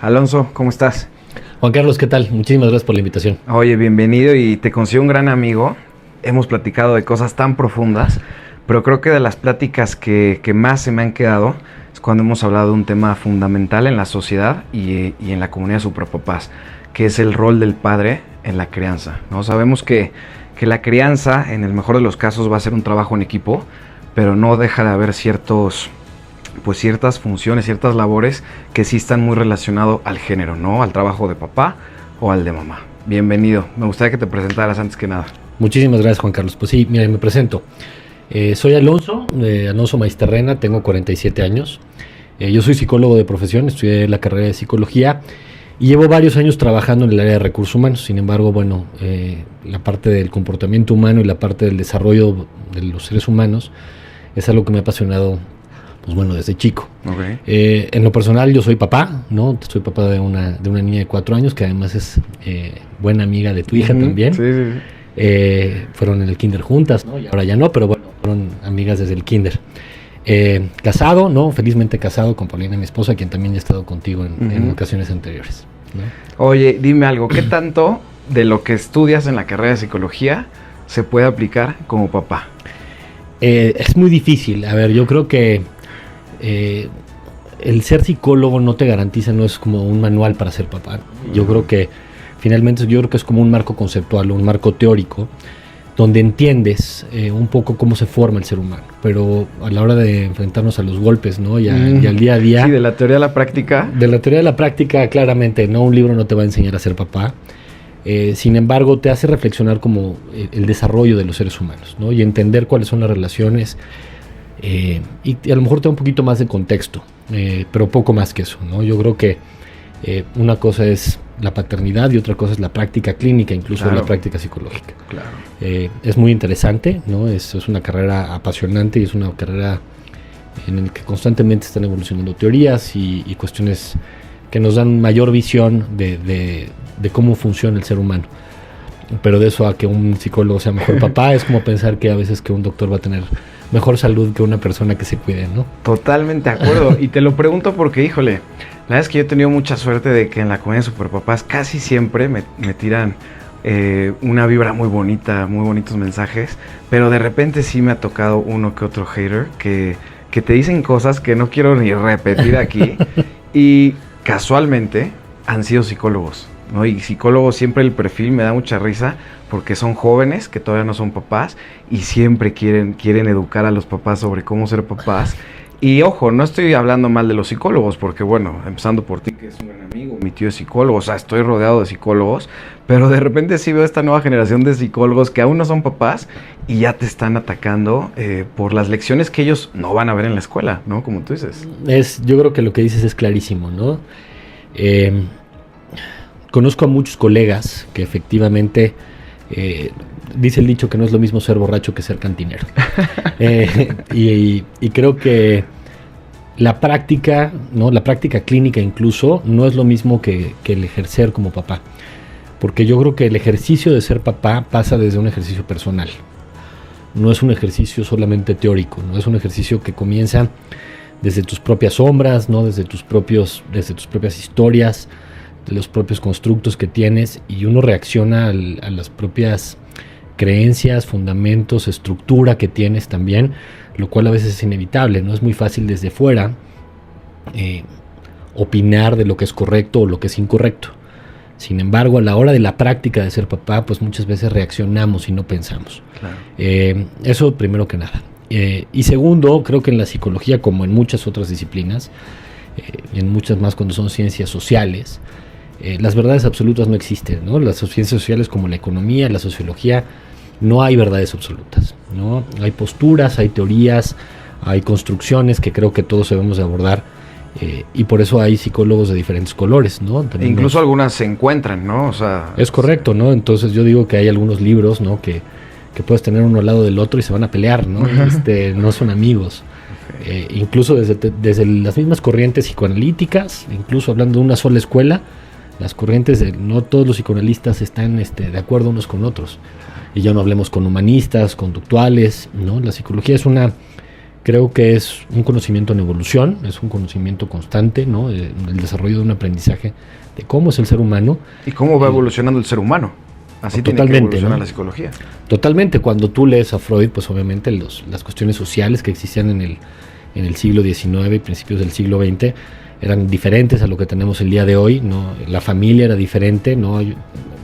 Alonso, ¿cómo estás? Juan Carlos, ¿qué tal? Muchísimas gracias por la invitación. Oye, bienvenido y te considero un gran amigo. Hemos platicado de cosas tan profundas, pero creo que de las pláticas que más se me han quedado es cuando hemos hablado de un tema fundamental en la sociedad y en la comunidad de superpapás, que es el rol del padre en la crianza, ¿no? Sabemos que la crianza, en el mejor de los casos, va a ser un trabajo en equipo, pero no deja de haber ciertas funciones, ciertas labores que sí están muy relacionadas al género, ¿no? Al trabajo de papá o al de mamá. Bienvenido. Me gustaría que te presentaras antes que nada. Muchísimas gracias, Juan Carlos. Pues sí, mira, me presento. Soy Alonso Maisterrena, tengo 47 años. Yo soy psicólogo de profesión, estudié la carrera de psicología y llevo varios años trabajando en el área de recursos humanos. Sin embargo, la parte del comportamiento humano y la parte del desarrollo de los seres humanos es algo que me ha apasionado desde chico. Okay. En lo personal, yo soy papá, ¿no? Soy papá de una niña de 4 años que además es buena amiga de tu hija también. Sí. Fueron en el kinder juntas, ¿no? Y ahora ya no, pero bueno, fueron amigas desde el kinder. Casado, ¿no? Felizmente casado con Paulina, mi esposa, quien también ya ha estado contigo en ocasiones anteriores, ¿no? Oye, dime algo, ¿qué tanto de lo que estudias en la carrera de psicología se puede aplicar como papá? Es muy difícil. A ver, yo creo que el ser psicólogo no te garantiza, no es como un manual para ser papá. Yo creo que finalmente es como un marco conceptual, un marco teórico, donde entiendes un poco cómo se forma el ser humano, pero a la hora de enfrentarnos a los golpes, ¿no? Y al día a día. Sí, de la teoría a la práctica. De la teoría a la práctica, claramente, no, un libro no te va a enseñar a ser papá. Sin embargo, te hace reflexionar como el desarrollo de los seres humanos, ¿no? Y entender cuáles son las relaciones. Y a lo mejor te da un poquito más de contexto, pero poco más que eso, ¿no? Yo creo que una cosa es la paternidad y otra cosa es la práctica clínica, incluso la práctica psicológica. Claro. Es muy interesante, ¿no? Es una carrera apasionante y es una carrera en la que constantemente están evolucionando teorías y cuestiones que nos dan mayor visión de cómo funciona el ser humano. Pero de eso a que un psicólogo sea mejor papá es como pensar que a veces que un doctor va a tener mejor salud que una persona que se cuide, ¿no? Totalmente de acuerdo. Y te lo pregunto porque, híjole, la verdad es que yo he tenido mucha suerte de que en la comunidad de superpapás casi siempre me tiran una vibra muy bonita, muy bonitos mensajes, pero de repente sí me ha tocado uno que otro hater que te dicen cosas que no quiero ni repetir aquí y casualmente han sido psicólogos, ¿no? Y psicólogos siempre el perfil me da mucha risa porque son jóvenes que todavía no son papás y siempre quieren educar a los papás sobre cómo ser papás. Y ojo, no estoy hablando mal de los psicólogos porque bueno, empezando por ti que es un gran amigo, mi tío es psicólogo, o sea, estoy rodeado de psicólogos, pero de repente sí veo esta nueva generación de psicólogos que aún no son papás y ya te están atacando por las lecciones que ellos no van a ver en la escuela, ¿no? Como tú dices. Yo creo que lo que dices es clarísimo, ¿no? Conozco a muchos colegas que efectivamente dice el dicho que no es lo mismo ser borracho que ser cantinero. Y creo que la práctica, ¿no? La práctica clínica incluso no es lo mismo que el ejercer como papá. Porque yo creo que el ejercicio de ser papá pasa desde un ejercicio personal. No es un ejercicio solamente teórico, no es un ejercicio que comienza desde tus propias sombras, ¿no? Desde tus propias historias, de los propios constructos que tienes, y uno reacciona a las propias creencias, fundamentos, estructura que tienes también, lo cual a veces es inevitable, no es muy fácil desde fuera opinar de lo que es correcto o lo que es incorrecto. Sin embargo, a la hora de la práctica de ser papá, pues muchas veces reaccionamos y no pensamos. Claro. Eso primero que nada. Y segundo, creo que en la psicología, como en muchas otras disciplinas, y en muchas más cuando son ciencias sociales, las verdades absolutas no existen, ¿no? Las ciencias sociales como la economía, la sociología, no hay verdades absolutas, ¿no? Hay posturas, hay teorías, hay construcciones que creo que todos debemos de abordar, y por eso hay psicólogos de diferentes colores, ¿no? Incluso algunas se encuentran, ¿no? O sea, es correcto, ¿no? Entonces yo digo que hay algunos libros, ¿no? que puedes tener uno al lado del otro y se van a pelear, ¿no? No son amigos. Incluso desde las mismas corrientes psicoanalíticas, incluso hablando de una sola escuela, las corrientes, no todos los psicoanalistas están de acuerdo unos con otros. Y ya no hablemos con humanistas, conductuales, ¿no? La psicología es una Creo que es un conocimiento en evolución, es un conocimiento constante, ¿no? El desarrollo de un aprendizaje de cómo es el ser humano. Y cómo va evolucionando el ser humano. Así tiene que evolucionar, ¿no?, la psicología. Totalmente. Cuando tú lees a Freud, pues obviamente las cuestiones sociales que existían en el siglo XIX y principios del siglo XX eran diferentes a lo que tenemos el día de hoy, ¿no? La familia era diferente, ¿no?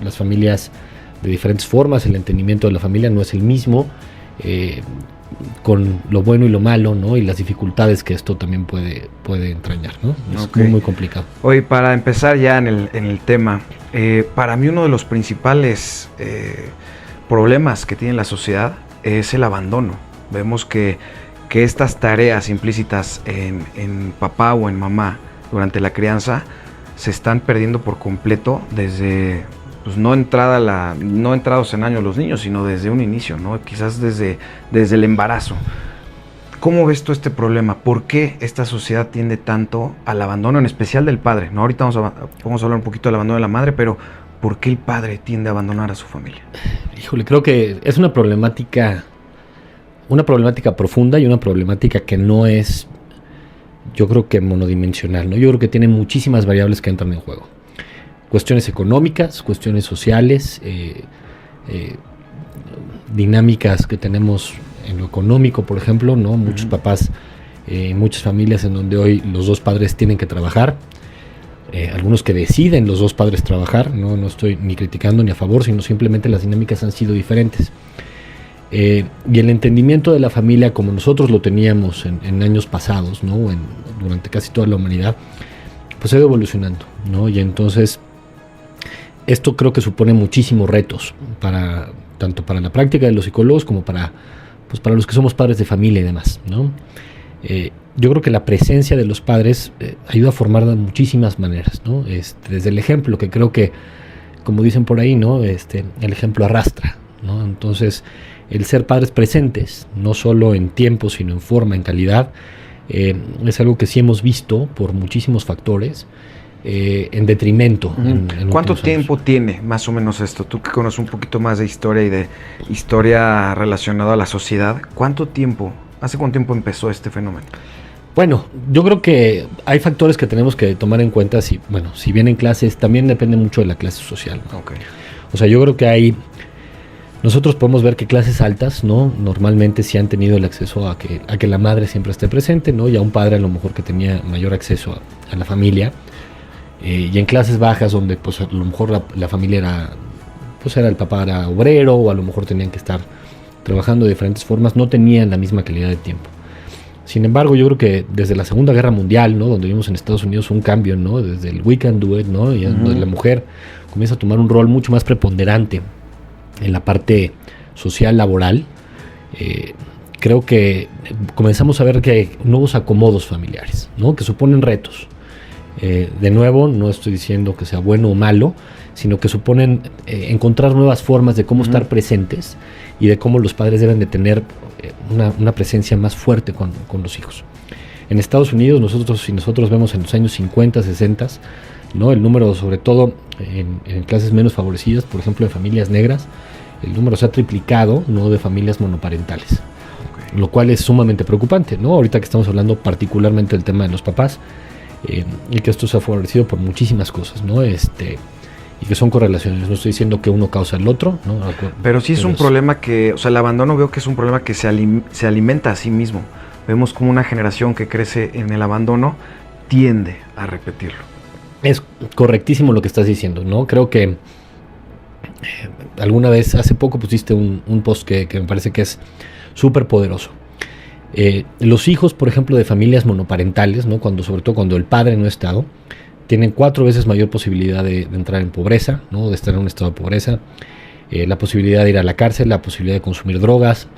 Las familias de diferentes formas, el entendimiento de la familia no es el mismo, con lo bueno y lo malo, ¿no? Y las dificultades que esto también puede entrañar, ¿no? Es muy, muy complicado. Oye, para empezar ya en el tema, para mí uno de los principales problemas que tiene la sociedad es el abandono. Vemos que estas tareas implícitas en papá o en mamá durante la crianza se están perdiendo por completo desde, pues no entrados en años los niños, sino desde un inicio, ¿no? Quizás desde el embarazo. ¿Cómo ves tú este problema? ¿Por qué esta sociedad tiende tanto al abandono, en especial del padre? ¿No? Ahorita vamos a hablar un poquito del abandono de la madre, pero ¿por qué el padre tiende a abandonar a su familia? Híjole, creo que es una problemática profunda y una problemática que no es, yo creo que monodimensional, ¿no? Yo creo que tiene muchísimas variables que entran en juego. Cuestiones económicas, cuestiones sociales, dinámicas que tenemos en lo económico, por ejemplo, ¿no? Muchos papás, muchas familias en donde hoy los dos padres tienen que trabajar, algunos que deciden los dos padres trabajar, no estoy ni criticando ni a favor, sino simplemente las dinámicas han sido diferentes. Y el entendimiento de la familia como nosotros lo teníamos en años pasados, ¿no? Durante casi toda la humanidad, pues ha ido evolucionando, ¿no? Y entonces esto creo que supone muchísimos retos, tanto para la práctica de los psicólogos como para los que somos padres de familia y demás, ¿no? Yo creo que la presencia de los padres ayuda a formar de muchísimas maneras, ¿no? Desde el ejemplo, que creo que, como dicen por ahí, ¿no? El ejemplo arrastra, ¿no? Entonces, el ser padres presentes, no solo en tiempo, sino en forma, en calidad, es algo que sí hemos visto por muchísimos factores, en detrimento. ¿Cuánto tiempo tiene más o menos esto? Tú que conoces un poquito más de historia y de historia relacionada a la sociedad, ¿hace cuánto tiempo empezó este fenómeno? Bueno, yo creo que hay factores que tenemos que tomar en cuenta. Si bien en clases, también depende mucho de la clase social, ¿no? Okay. O sea, yo creo que nosotros podemos ver que clases altas, ¿no? Normalmente sí han tenido el acceso a que la madre siempre esté presente, ¿no? Y a un padre a lo mejor que tenía mayor acceso a la familia. Y en clases bajas donde pues a lo mejor la familia era el papá era obrero, o a lo mejor tenían que estar trabajando de diferentes formas, no tenían la misma calidad de tiempo. Sin embargo, yo creo que desde la Segunda Guerra Mundial, ¿no? Donde vimos en Estados Unidos un cambio, ¿no? Desde el We Can Do It, ¿no? Y donde la mujer comienza a tomar un rol mucho más preponderante en la parte social, laboral, creo que comenzamos a ver que hay nuevos acomodos familiares, ¿no? Que suponen retos. De nuevo, no estoy diciendo que sea bueno o malo, sino que suponen encontrar nuevas formas de cómo estar presentes y de cómo los padres deben de tener una presencia más fuerte con los hijos. En Estados Unidos, si nosotros vemos en los años 50, 60, ¿no? El número, sobre todo en clases menos favorecidas, por ejemplo, de familias negras, el número se ha triplicado, ¿no? De familias monoparentales, lo cual es sumamente preocupante, ¿no? Ahorita que estamos hablando particularmente del tema de los papás, y que esto se ha favorecido por muchísimas cosas, ¿no? Y que son correlaciones. No estoy diciendo que uno causa el otro, ¿no? Pero sí es un problema que, o sea, el abandono veo que es un problema que se alimenta a sí mismo. Vemos como una generación que crece en el abandono tiende a repetirlo. Es correctísimo lo que estás diciendo, ¿no? Creo que alguna vez, hace poco pusiste un post que me parece que es súper poderoso. Los hijos, por ejemplo, de familias monoparentales, ¿no? Sobre todo cuando el padre no ha estado, tienen 4 veces mayor posibilidad de entrar en pobreza, ¿no? De estar en un estado de pobreza, la posibilidad de ir a la cárcel, la posibilidad de consumir drogas,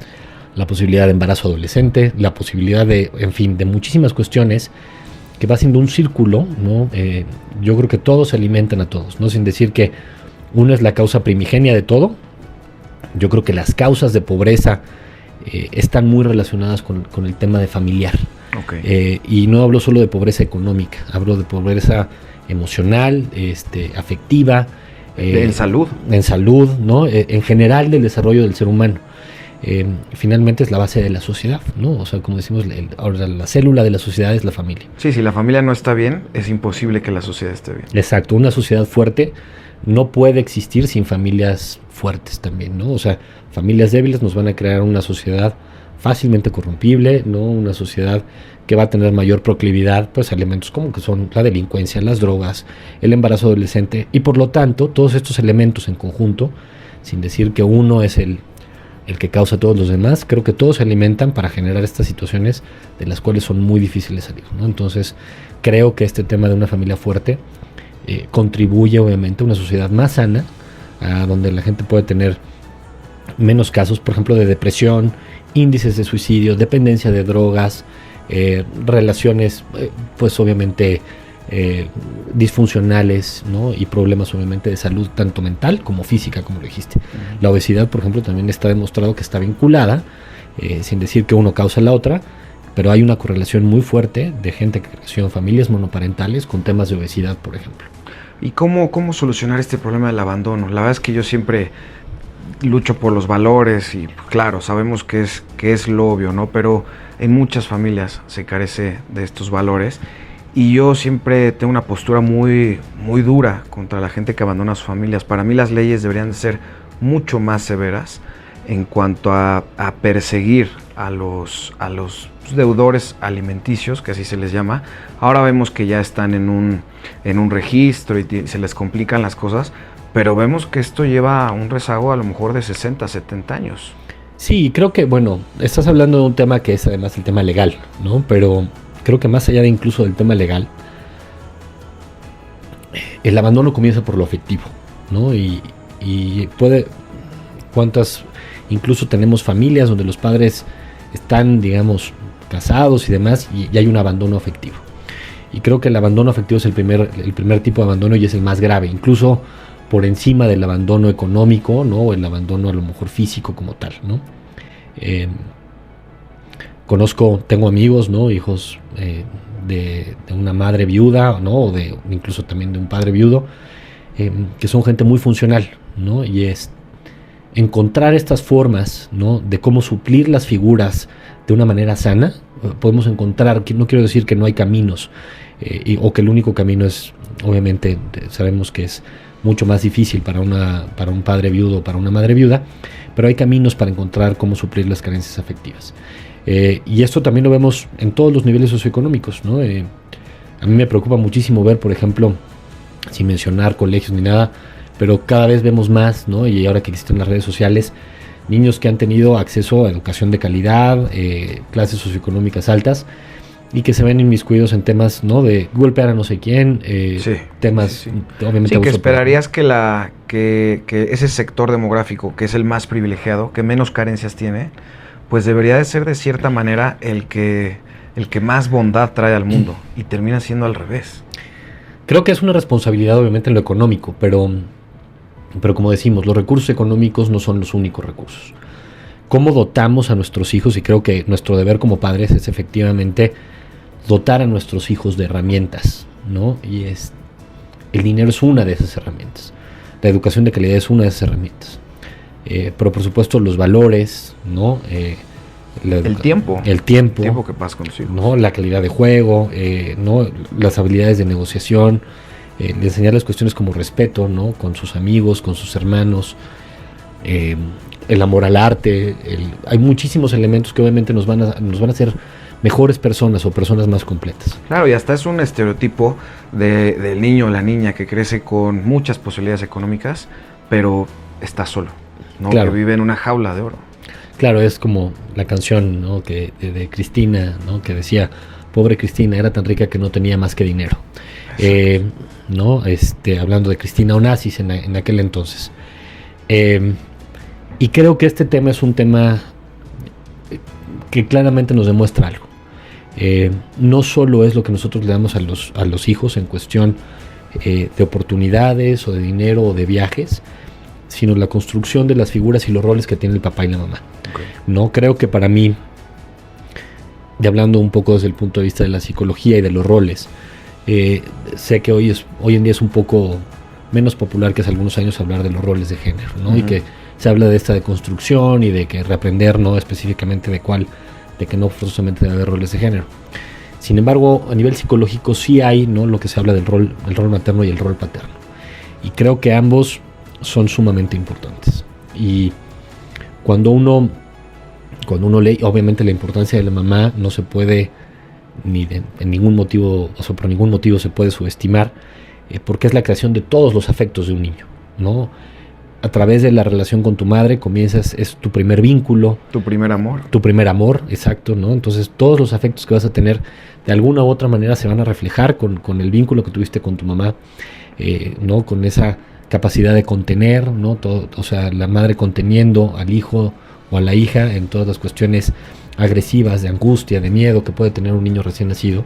la posibilidad de embarazo adolescente, la posibilidad de muchísimas cuestiones que va siendo un círculo, ¿no? Yo creo que todos se alimentan a todos, ¿no? Sin decir que uno es la causa primigenia de todo. Yo creo que las causas de pobreza están muy relacionadas con el tema de familiar. Okay. Y no hablo solo de pobreza económica, hablo de pobreza emocional, afectiva. En salud. En salud, ¿no? En general del desarrollo del ser humano. finalmente es la base de la sociedad, ¿no? O sea, como decimos, ahora la célula de la sociedad es la familia. Sí, si la familia no está bien, es imposible que la sociedad esté bien. Exacto, una sociedad fuerte no puede existir sin familias fuertes también, ¿no? O sea, familias débiles nos van a crear una sociedad fácilmente corrompible, ¿no? Una sociedad que va a tener mayor proclividad, pues, a elementos como que son la delincuencia, las drogas, el embarazo adolescente, y por lo tanto, todos estos elementos en conjunto, sin decir que uno es el que causa a todos los demás, creo que todos se alimentan para generar estas situaciones de las cuales son muy difíciles salir, ¿no? Entonces, creo que este tema de una familia fuerte contribuye obviamente a una sociedad más sana, a donde la gente puede tener menos casos, por ejemplo, de depresión, índices de suicidio, dependencia de drogas, relaciones, pues obviamente disfuncionales, ¿no? Y problemas obviamente de salud, tanto mental como física, como lo dijiste. La obesidad, por ejemplo, también está demostrado que está vinculada, sin decir que uno causa la otra, pero hay una correlación muy fuerte de gente que creció en familias monoparentales con temas de obesidad, por ejemplo. ¿Y cómo solucionar este problema del abandono? La verdad es que yo siempre lucho por los valores y claro, sabemos que es lo obvio, ¿no? Pero en muchas familias se carece de estos valores y yo siempre tengo una postura muy, muy dura contra la gente que abandona a sus familias. Para mí las leyes deberían de ser mucho más severas en cuanto a perseguir a los deudores alimenticios, que así se les llama. Ahora vemos que ya están en un registro y se les complican las cosas, pero vemos que esto lleva a un rezago a lo mejor de 60, 70 años. Sí, creo que, bueno, estás hablando de un tema que es además el tema legal, ¿no? Pero creo que más allá de incluso del tema legal, el abandono comienza por lo afectivo, ¿no? Y puede, incluso tenemos familias donde los padres están, digamos, casados y demás, y hay un abandono afectivo. Y creo que el abandono afectivo es el primer tipo de abandono y es el más grave, incluso por encima del abandono económico, ¿no? O el abandono a lo mejor físico como tal, ¿no? Tengo amigos, ¿no? Hijos de una madre viuda, ¿no? O incluso también de un padre viudo, que son gente muy funcional, ¿no? Y es encontrar estas formas, ¿no? De cómo suplir las figuras de una manera sana. Podemos encontrar, no quiero decir que no hay caminos, o que el único camino es, obviamente, sabemos que es mucho más difícil para un padre viudo o para una madre viuda, pero hay caminos para encontrar cómo suplir las carencias afectivas. Y esto también lo vemos en todos los niveles socioeconómicos, ¿no? A mí me preocupa muchísimo ver, por ejemplo, sin mencionar colegios ni nada, pero cada vez vemos más, ¿no? Y ahora que existen las redes sociales, niños que han tenido acceso a educación de calidad, clases socioeconómicas altas, y que se ven inmiscuidos en temas, ¿no? De golpear a no sé quién, temas, obviamente. Sí, que esperarías que ese sector demográfico, que es el más privilegiado, que menos carencias tiene, pues debería de ser de cierta manera el que más bondad trae al mundo, y termina siendo al revés. Creo que es una responsabilidad obviamente en lo económico, pero como decimos, los recursos económicos no son los únicos recursos. ¿Cómo dotamos a nuestros hijos? Y creo que nuestro deber como padres es efectivamente dotar a nuestros hijos de herramientas, ¿no? Y el dinero es una de esas herramientas. La educación de calidad es una de esas herramientas. Pero por supuesto los valores, ¿no? El tiempo que pasas con sus hijos, ¿no? La calidad de juego, ¿no? Las habilidades de negociación, de enseñarles cuestiones como respeto, ¿no? Con sus amigos, con sus hermanos, el amor al arte. Hay muchísimos elementos que obviamente nos van a hacer mejores personas o personas más completas. Claro, y hasta es un estereotipo del niño o la niña que crece con muchas posibilidades económicas, pero está solo, ¿no? Claro. Que vive en una jaula de oro. Claro, es como la canción, ¿no? de Cristina, ¿no? Que decía, pobre Cristina, era tan rica que no tenía más que dinero. ¿No? Hablando de Cristina Onassis en aquel entonces. Y creo que este tema es un tema que claramente nos demuestra algo. No solo es lo que nosotros le damos a los hijos en cuestión de oportunidades o de dinero o de viajes, sino la construcción de las figuras y los roles que tiene el papá y la mamá. Okay. No creo que para mí, y hablando un poco desde el punto de vista de la psicología y de los roles, sé que hoy en día es un poco menos popular que hace algunos años hablar de los roles de género, ¿no? Uh-huh. Y que se habla de esta deconstrucción y de que reaprender, no específicamente de que no forzosamente debe haber roles de género. Sin embargo, a nivel psicológico sí hay, ¿no?, lo que se habla del rol materno y el rol paterno. Y creo que ambos son sumamente importantes. Y cuando uno lee, obviamente la importancia de la mamá no se puede en ningún motivo, o sea, por ningún motivo se puede subestimar, porque es la creación de todos los afectos de un niño, ¿no? A través de la relación con tu madre comienzas, es tu primer vínculo. Tu primer amor. Tu primer amor, exacto, ¿no? Entonces todos los afectos que vas a tener de alguna u otra manera se van a reflejar con el vínculo que tuviste con tu mamá, ¿no? Con esa capacidad de contener, ¿no? Todo, o sea, la madre conteniendo al hijo o a la hija en todas las cuestiones agresivas, de angustia, de miedo que puede tener un niño recién nacido.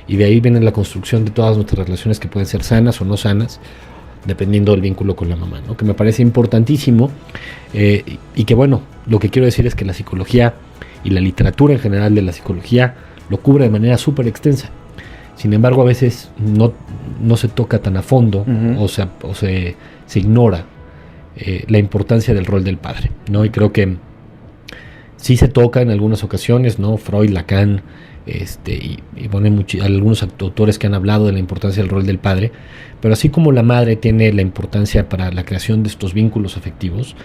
Y de ahí viene la construcción de todas nuestras relaciones que pueden ser sanas o no sanas, dependiendo del vínculo con la mamá, ¿no? Que me parece importantísimo, y que bueno, lo que quiero decir es que la psicología y la literatura en general de la psicología lo cubre de manera súper extensa. Sin embargo, a veces no se toca tan a fondo, o se ignora la importancia del rol del padre, ¿no? Y creo que sí se toca en algunas ocasiones, ¿no? Freud, Lacan, y bueno, algunos autores que han hablado de la importancia del rol del padre, pero así como la madre tiene la importancia para la creación de estos vínculos afectivos,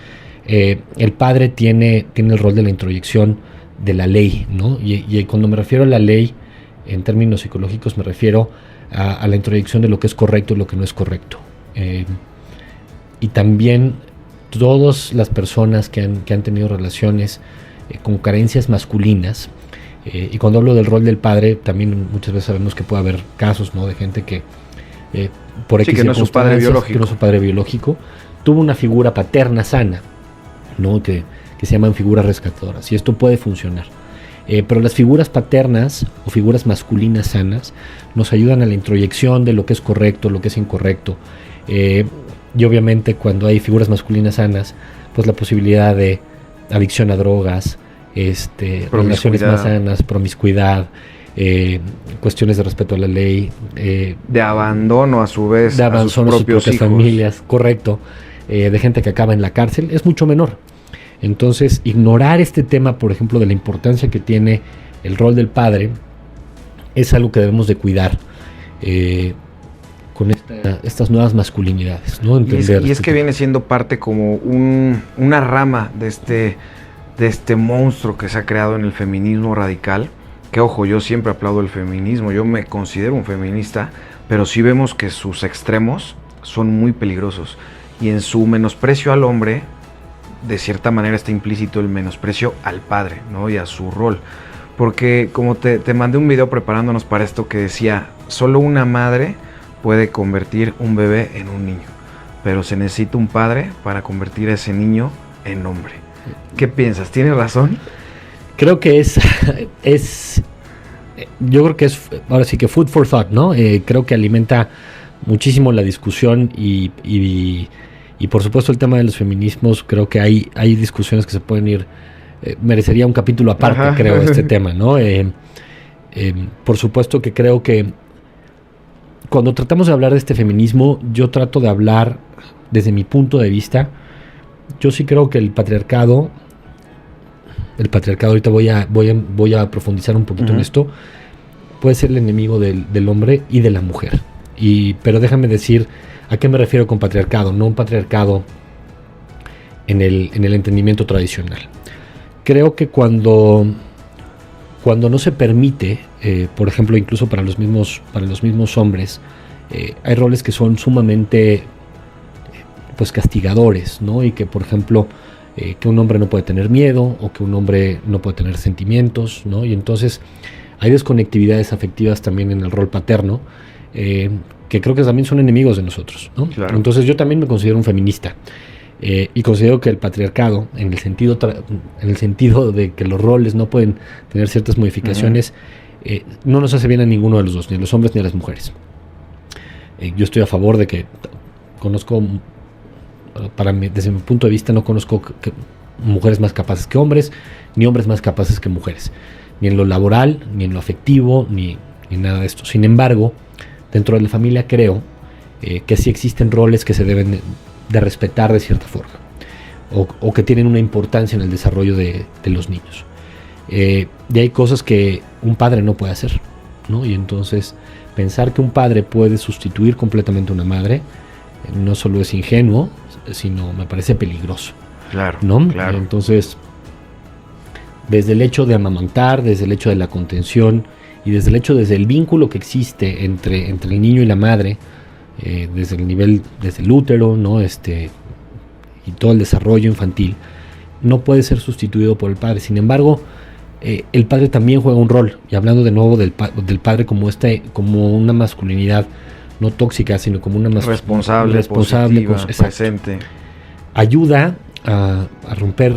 el padre tiene el rol de la introyección de la ley, ¿no? Y cuando me refiero a la ley, en términos psicológicos, me refiero a la introyección de lo que es correcto y lo que no es correcto. Y también todas las personas que han tenido relaciones con carencias masculinas, y cuando hablo del rol del padre, también muchas veces sabemos que puede haber casos, ¿no?, de gente que por X que no es su padre biológico, que no es su padre biológico, tuvo una figura paterna sana, ¿no?, que se llaman figuras rescatadoras, y esto puede funcionar. Pero las figuras paternas o figuras masculinas sanas nos ayudan a la introyección de lo que es correcto, lo que es incorrecto. Y obviamente cuando hay figuras masculinas sanas, pues la posibilidad de adicción a drogas, relaciones más sanas, promiscuidad, cuestiones de respeto a la ley, de abandono a su vez de abandono a sus propios hijos, familias, correcto, de gente que acaba en la cárcel, es mucho menor. Entonces, ignorar este tema, por ejemplo, de la importancia que tiene el rol del padre, es algo que debemos de cuidar con estas nuevas masculinidades, ¿no? Y es que viene siendo parte como una rama de este monstruo que se ha creado en el feminismo radical, que ojo, yo siempre aplaudo el feminismo, yo me considero un feminista, pero sí vemos que sus extremos son muy peligrosos, y en su menosprecio al hombre, de cierta manera está implícito el menosprecio al padre, ¿no?, y a su rol. Porque como te mandé un video preparándonos para esto que decía, solo una madre puede convertir un bebé en un niño, pero se necesita un padre para convertir a ese niño en hombre. ¿Qué piensas? ¿Tienes razón? Creo que yo creo que es, ahora sí que food for thought, ¿no? Creo que alimenta muchísimo la discusión y por supuesto el tema de los feminismos, creo que hay discusiones que se pueden ir, merecería un capítulo aparte, ajá, creo, este tema, ¿no? Por supuesto que creo que cuando tratamos de hablar de este feminismo, yo trato de hablar desde mi punto de vista. Yo sí creo que el patriarcado, ahorita voy a profundizar un poquito en esto, puede ser el enemigo del hombre y de la mujer. Pero déjame decir a qué me refiero con patriarcado, no un patriarcado en el entendimiento tradicional. Creo que cuando no se permite, por ejemplo, incluso para los mismos hombres, hay roles que son sumamente pues castigadores, ¿no? Y que, por ejemplo, que un hombre no puede tener miedo, o que un hombre no puede tener sentimientos, ¿no? Y entonces hay desconectividades afectivas también en el rol paterno, que creo que también son enemigos de nosotros, ¿no? Claro. Entonces yo también me considero un feminista, y considero que el patriarcado, en el sentido de que los roles no pueden tener ciertas modificaciones, no nos hace bien a ninguno de los dos, ni a los hombres ni a las mujeres. Yo estoy a favor de que desde mi punto de vista, no conozco mujeres más capaces que hombres, ni hombres más capaces que mujeres, ni en lo laboral, ni en lo afectivo, ni nada de esto. Sin embargo, dentro de la familia creo que sí existen roles que se deben de respetar de cierta forma. o que tienen una importancia en el desarrollo de los niños. Y hay cosas que un padre no puede hacer, ¿no? Y entonces pensar que un padre puede sustituir completamente a una madre no solo es ingenuo, sino me parece peligroso. Claro, ¿no? claro. Entonces, desde el hecho de amamantar, desde el hecho de la contención y desde el vínculo que existe entre el niño y la madre, desde el útero, ¿no? Y todo el desarrollo infantil, no puede ser sustituido por el padre. Sin embargo, el padre también juega un rol, y hablando de nuevo del padre como una masculinidad no tóxica, sino como una responsable, positiva, presente. Ayuda a romper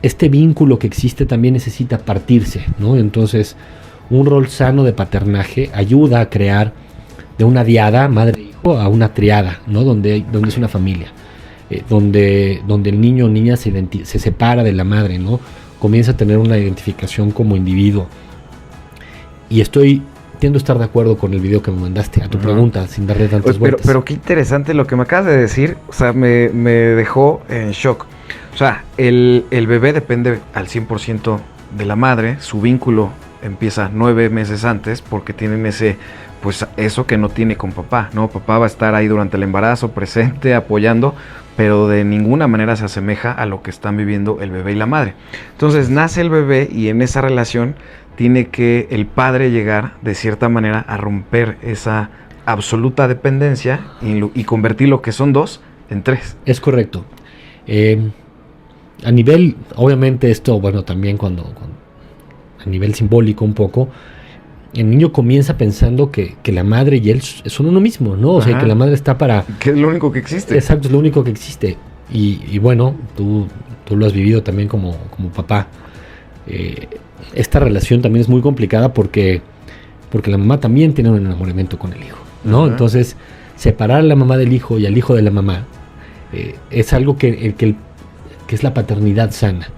este vínculo que existe. También necesita partirse, ¿no? Entonces, un rol sano de paternaje ayuda a crear de una diada, madre-hijo, a una triada, ¿no? Donde es una familia, donde el niño o niña se separa de la madre, ¿no? Comienza a tener una identificación como individuo. Y tiendo a estar de acuerdo con el video que me mandaste, a tu pregunta, sin darle tantas vueltas. Pero qué interesante lo que me acabas de decir, o sea, me dejó en shock. O sea, el bebé depende al 100% de la madre, su vínculo empieza 9 meses antes porque tienen eso que no tiene con papá, ¿no? Papá va a estar ahí durante el embarazo, presente, apoyando, pero de ninguna manera se asemeja a lo que están viviendo el bebé y la madre. Entonces nace el bebé y en esa relación tiene que el padre llegar de cierta manera a romper esa absoluta dependencia y convertir lo que son 2 en 3. Es correcto. A nivel, obviamente esto, bueno, también a nivel simbólico un poco, el niño comienza pensando que la madre y él son uno mismo, ¿no? O sea, que la madre está para... Que es lo único que existe. Exacto, es lo único que existe. Y bueno, tú lo has vivido también como papá. Esta relación también es muy complicada porque la mamá también tiene un enamoramiento con el hijo, ¿no? Entonces, separar a la mamá del hijo y al hijo de la mamá es algo que es la paternidad sana,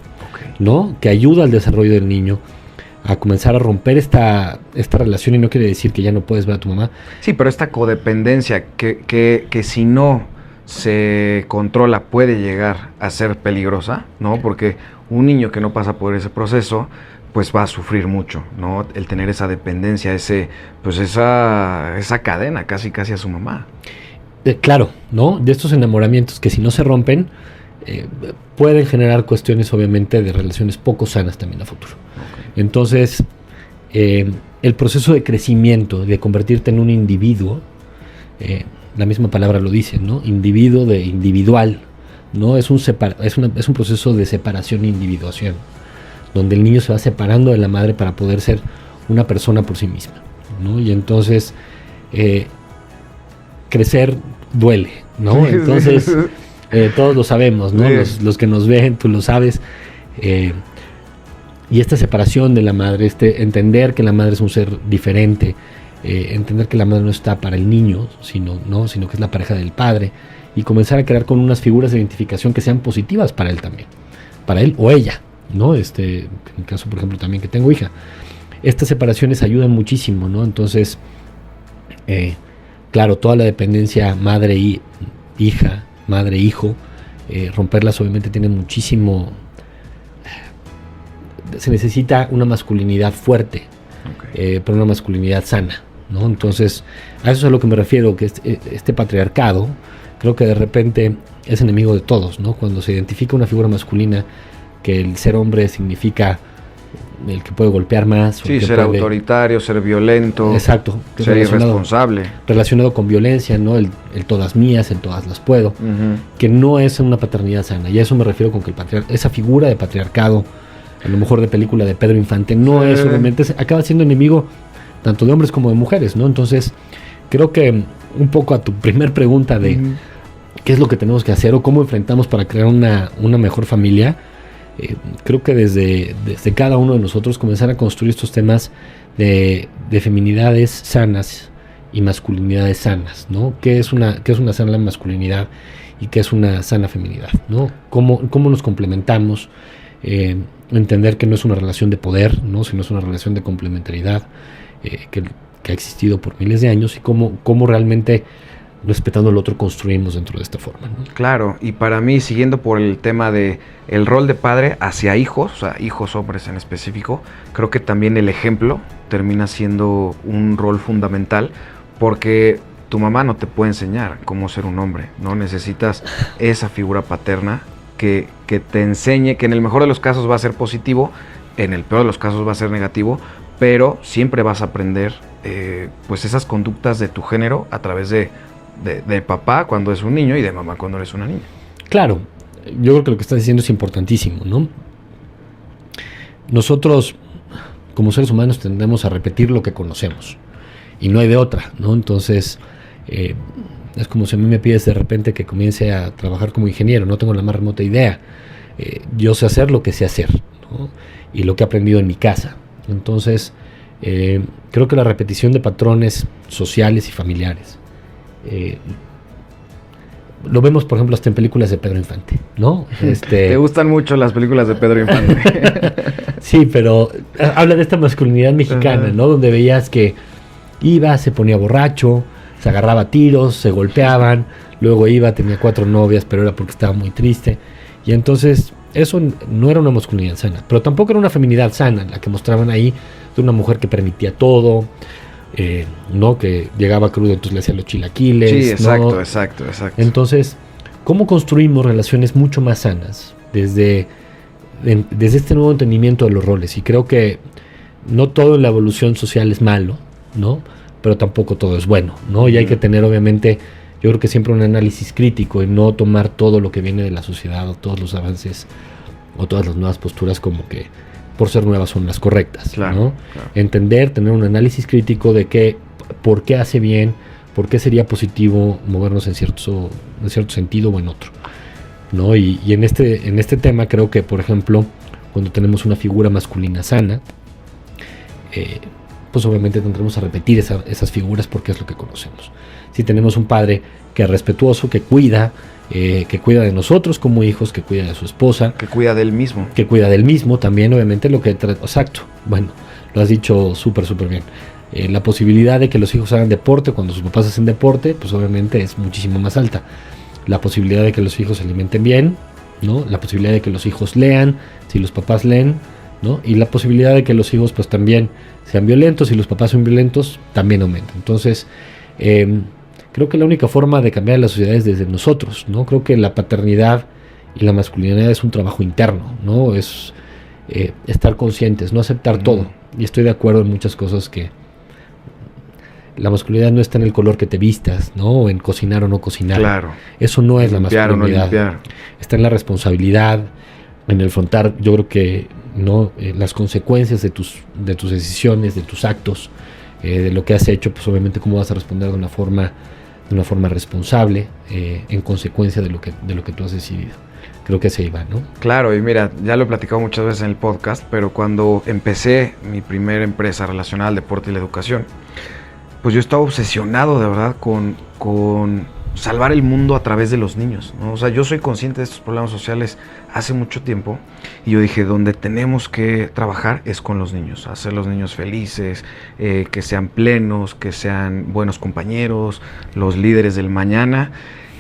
¿no? Que ayuda al desarrollo del niño a comenzar a romper esta relación, y no quiere decir que ya no puedes ver a tu mamá. Sí, pero esta codependencia que si no se controla puede llegar a ser peligrosa, ¿no? Porque un niño que no pasa por ese proceso pues va a sufrir mucho, ¿no? El tener esa dependencia, esa cadena casi a su mamá. Claro, ¿no? De estos enamoramientos que si no se rompen pueden generar cuestiones obviamente de relaciones poco sanas también a futuro. Entonces, el proceso de crecimiento, de convertirte en un individuo, la misma palabra lo dice, ¿no? Individuo de individual, ¿no? Es un proceso de separación e individuación, donde el niño se va separando de la madre para poder ser una persona por sí misma, ¿no? Y entonces, crecer duele, ¿no? Entonces, todos lo sabemos, ¿no? Los que nos ven, tú lo sabes. Y esta separación de la madre, entender que la madre es un ser diferente, entender que la madre no está para el niño, sino que es la pareja del padre, y comenzar a crear con unas figuras de identificación que sean positivas para él también, para él o ella, ¿no? En el caso, por ejemplo, también que tengo hija. Estas separaciones ayudan muchísimo, ¿no? Entonces, claro, toda la dependencia madre-hija, madre-hijo, romperlas obviamente tiene muchísimo... Se necesita una masculinidad fuerte, pero una masculinidad sana, ¿no? Entonces, a eso es a lo que me refiero, que este patriarcado, creo que de repente es enemigo de todos, ¿no? Cuando se identifica una figura masculina, que el ser hombre significa el que puede golpear más. Sí, ser autoritario, ser violento. Exacto. Ser irresponsable. Relacionado con violencia, ¿no? El todas mías, el todas las puedo. Que no es una paternidad sana. Y a eso me refiero con que esa figura de patriarcado, a lo mejor de película de Pedro Infante, no es obviamente, acaba siendo enemigo tanto de hombres como de mujeres, ¿no? Entonces, creo que un poco a tu primer pregunta de qué es lo que tenemos que hacer o cómo enfrentamos para crear una mejor familia, creo que desde cada uno de nosotros comenzar a construir estos temas de feminidades sanas y masculinidades sanas, ¿no? ¿Qué es una sana masculinidad y qué es una sana feminidad, ¿no? ¿Cómo nos complementamos? Entender que no es una relación de poder, ¿no? Sino es una relación de complementariedad que ha existido por miles de años, y cómo realmente respetando al otro, construimos dentro de esta forma, ¿no? Claro, y para mí, siguiendo por el tema de el rol de padre hacia hijos, o sea, hijos hombres en específico, creo que también el ejemplo termina siendo un rol fundamental, porque tu mamá no te puede enseñar cómo ser un hombre, ¿no? Necesitas esa figura paterna que te enseñe, que en el mejor de los casos va a ser positivo, en el peor de los casos va a ser negativo, pero siempre vas a aprender pues esas conductas de tu género a través de papá cuando es un niño y de mamá cuando eres una niña. Claro, yo creo que lo que estás diciendo es importantísimo, ¿no? Nosotros, como seres humanos, tendemos a repetir lo que conocemos y no hay de otra, ¿no? Entonces, es como si a mí me pides de repente que comience a trabajar como ingeniero, no tengo la más remota idea. Yo sé hacer lo que sé hacer, ¿no? Y lo que he aprendido en mi casa. Entonces, creo que la repetición de patrones sociales y familiares, lo vemos, por ejemplo, hasta en películas de Pedro Infante, ¿no? Te gustan mucho las películas de Pedro Infante. Sí, pero habla de esta masculinidad mexicana, ¿no? Donde veías que iba, se ponía borracho, se agarraba a tiros, se golpeaban, luego iba, tenía 4 novias, pero era porque estaba muy triste. Y entonces, eso no era una masculinidad sana, pero tampoco era una feminidad sana, la que mostraban ahí de una mujer que permitía todo, ¿no? Que llegaba crudo, entonces le hacía los chilaquiles. Sí, exacto, ¿no? exacto. Entonces, ¿cómo construimos relaciones mucho más sanas desde este nuevo entendimiento de los roles? Y creo que no todo en la evolución social es malo, ¿no? Pero tampoco todo es bueno, ¿no? Y hay que tener, obviamente, yo creo que siempre un análisis crítico y no tomar todo lo que viene de la sociedad o todos los avances o todas las nuevas posturas como que por ser nuevas son las correctas, claro, ¿no? Claro. Entender, tener un análisis crítico de por qué hace bien, por qué sería positivo movernos en cierto sentido o en otro, ¿no? Y en este tema creo que, por ejemplo, cuando tenemos una figura masculina sana, pues obviamente tendremos a repetir esas figuras porque es lo que conocemos. Si tenemos un padre que es respetuoso, que cuida de nosotros como hijos, que cuida de su esposa, que cuida del mismo, también obviamente exacto, bueno, lo has dicho súper bien. La posibilidad de que los hijos hagan deporte cuando sus papás hacen deporte, pues obviamente es muchísimo más alta. La posibilidad de que los hijos se alimenten bien, ¿no? La posibilidad de que los hijos lean si los papás leen, ¿no? Y la posibilidad de que los hijos pues también sean violentos y los papás son violentos también aumenta. Entonces, creo que la única forma de cambiar la sociedad es desde nosotros, ¿no? Creo que la paternidad y la masculinidad es un trabajo interno, ¿no? Es estar conscientes, no aceptar todo. Y estoy de acuerdo en muchas cosas que la masculinidad no está en el color que te vistas, ¿no? O en cocinar o no cocinar. Claro. Eso no es la masculinidad. O no limpiar. Está en la responsabilidad, en el afrontar, yo creo que no las consecuencias de tus decisiones, de tus actos, de lo que has hecho, pues obviamente cómo vas a responder de una forma responsable, en consecuencia de lo que tú has decidido. Creo que se iba, ¿no? Claro, y mira, ya lo he platicado muchas veces en el podcast, pero cuando empecé mi primera empresa relacionada al deporte y la educación, pues yo estaba obsesionado de verdad con salvar el mundo a través de los niños, ¿no? O sea, yo soy consciente de estos problemas sociales hace mucho tiempo y yo dije, donde tenemos que trabajar es con los niños, hacer los niños felices, que sean plenos, que sean buenos compañeros, los líderes del mañana.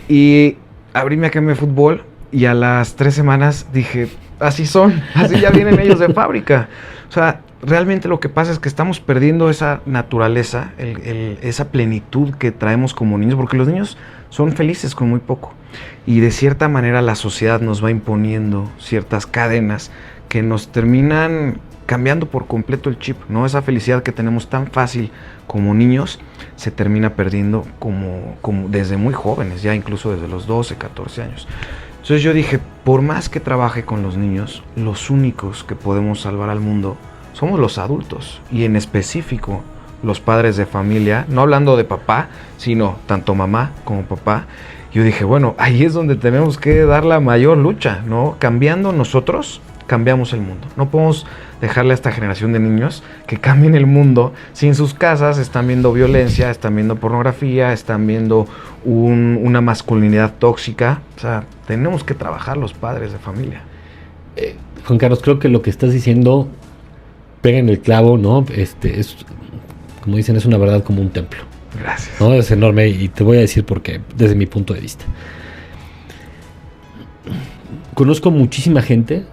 Y abrí mi academia de fútbol y a las 3 semanas dije, así son, así ya vienen ellos de fábrica. O sea, realmente lo que pasa es que estamos perdiendo esa naturaleza, esa plenitud que traemos como niños, porque los niños son felices con muy poco. Y de cierta manera la sociedad nos va imponiendo ciertas cadenas que nos terminan cambiando por completo el chip, ¿no? Esa felicidad que tenemos tan fácil como niños se termina perdiendo como desde muy jóvenes, ya incluso desde los 12, 14 años. Entonces yo dije, por más que trabaje con los niños, los únicos que podemos salvar al mundo somos los adultos, y en específico los padres de familia, no hablando de papá, sino tanto mamá como papá. Yo dije, bueno, ahí es donde tenemos que dar la mayor lucha, ¿no? Cambiando nosotros, cambiamos el mundo. No podemos dejarle a esta generación de niños que cambien el mundo si en sus casas están viendo violencia, están viendo pornografía, están viendo una masculinidad tóxica. O sea, tenemos que trabajar los padres de familia. Juan Carlos, creo que lo que estás diciendo pega en el clavo, ¿no? Es, como dicen, es una verdad como un templo, Gracias. ¿no? Es enorme y te voy a decir por qué, desde mi punto de vista. Conozco muchísima gente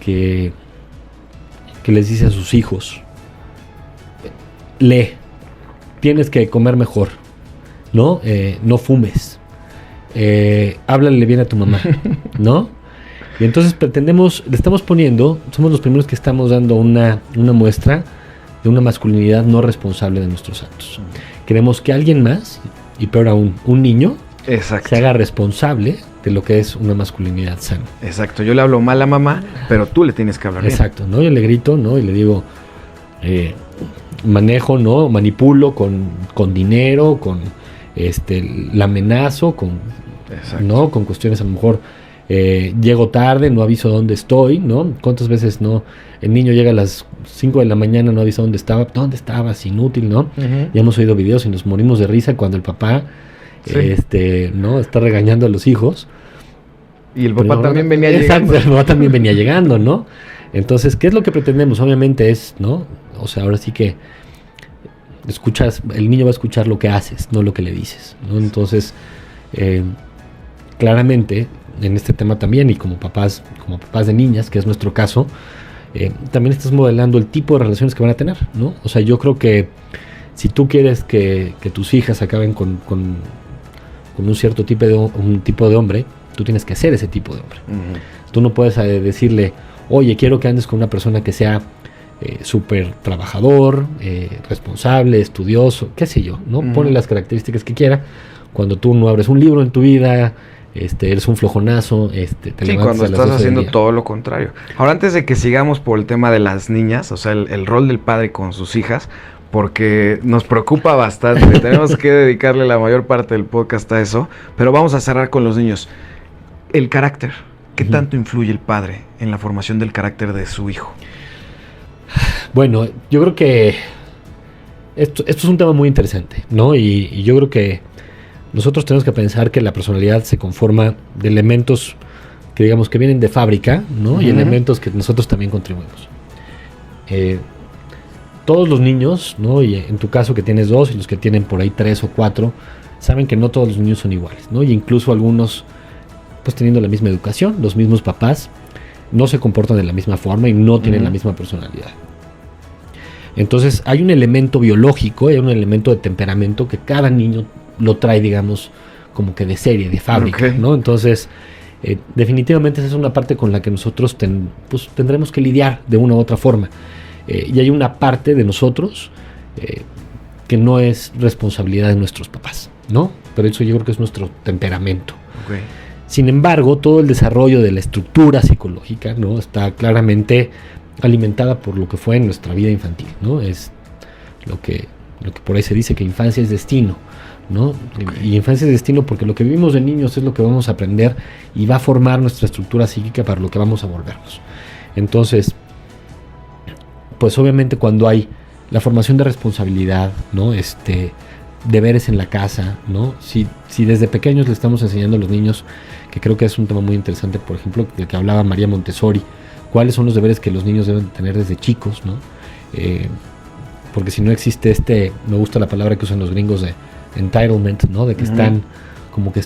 que les dice a sus hijos, lee, tienes que comer mejor, ¿no? No fumes, háblale bien a tu mamá, ¿no? Y entonces le estamos poniendo, somos los primeros que estamos dando una muestra de una masculinidad no responsable de nuestros actos. Queremos que alguien más, y peor aún, un niño, Exacto. se haga responsable de lo que es una masculinidad sana. Exacto, yo le hablo mal a mamá, pero tú le tienes que hablar bien. Exacto, ¿no? Yo le grito, ¿no? Y le digo, manejo, ¿no? Manipulo con dinero, con la amenazo, Exacto. ¿no? Con cuestiones a lo mejor llego tarde, no aviso dónde estoy, ¿no? ¿Cuántas veces no? El niño llega a las 5 de la mañana, no avisa dónde estaba. ¿Dónde estabas? Inútil, ¿no? Uh-huh. Ya hemos oído videos y nos morimos de risa cuando el papá ¿no? está regañando a los hijos. Y el papá también venía exacto, llegando. El papá también venía llegando, ¿no? Entonces, ¿qué es lo que pretendemos? Obviamente es, ¿no? O sea, ahora sí que el niño va a escuchar lo que haces, no lo que le dices, ¿no? Entonces, claramente, en este tema también, y como papás de niñas, que es nuestro caso, también estás modelando el tipo de relaciones que van a tener, ¿no? O sea, yo creo que si tú quieres que tus hijas acaben con un cierto tipo de hombre, tú tienes que ser ese tipo de hombre. Uh-huh. Tú no puedes decirle, oye, quiero que andes con una persona que sea súper trabajador, responsable, estudioso, qué sé yo, ¿no? Uh-huh. Ponle las características que quiera. Cuando tú no abres un libro en tu vida, eres un flojonazo, te sí, cuando estás haciendo todo lo contrario. Ahora, antes de que sigamos por el tema de las niñas, o sea, el rol del padre con sus hijas, porque nos preocupa bastante, tenemos que dedicarle la mayor parte del podcast a eso, pero vamos a cerrar con los niños. El carácter, ¿qué tanto influye el padre en la formación del carácter de su hijo? Bueno, yo creo que esto es un tema muy interesante, ¿no? Y yo creo que nosotros tenemos que pensar que la personalidad se conforma de elementos que digamos que vienen de fábrica, ¿no? Uh-huh. Y elementos que nosotros también contribuimos. Todos los niños, ¿no? Y en tu caso que tienes 2 y los que tienen por ahí 3 o 4, saben que no todos los niños son iguales, ¿no? Y incluso algunos, pues teniendo la misma educación, los mismos papás, no se comportan de la misma forma y no tienen la misma personalidad. Entonces hay un elemento biológico, hay un elemento de temperamento que cada niño lo trae, digamos, como que de serie, de fábrica, okay, ¿no? Entonces, definitivamente esa es una parte con la que nosotros tendremos que lidiar de una u otra forma. Y hay una parte de nosotros que no es responsabilidad de nuestros papás, ¿no? Pero eso yo creo que es nuestro temperamento. Okay. Sin embargo, todo el desarrollo de la estructura psicológica, ¿no? Está claramente alimentada por lo que fue en nuestra vida infantil, ¿no? Es lo que por ahí se dice que infancia es destino, ¿no? Okay. Y infancia es destino porque lo que vivimos de niños es lo que vamos a aprender y va a formar nuestra estructura psíquica para lo que vamos a volvernos. Entonces, pues obviamente cuando hay la formación de responsabilidad, ¿no? Deberes en la casa, ¿no? Si desde pequeños le estamos enseñando a los niños, que creo que es un tema muy interesante, por ejemplo, del que hablaba María Montessori, cuáles son los deberes que los niños deben tener desde chicos, ¿no? Porque si no existe me gusta la palabra que usan los gringos de entitlement, ¿no? De que están como que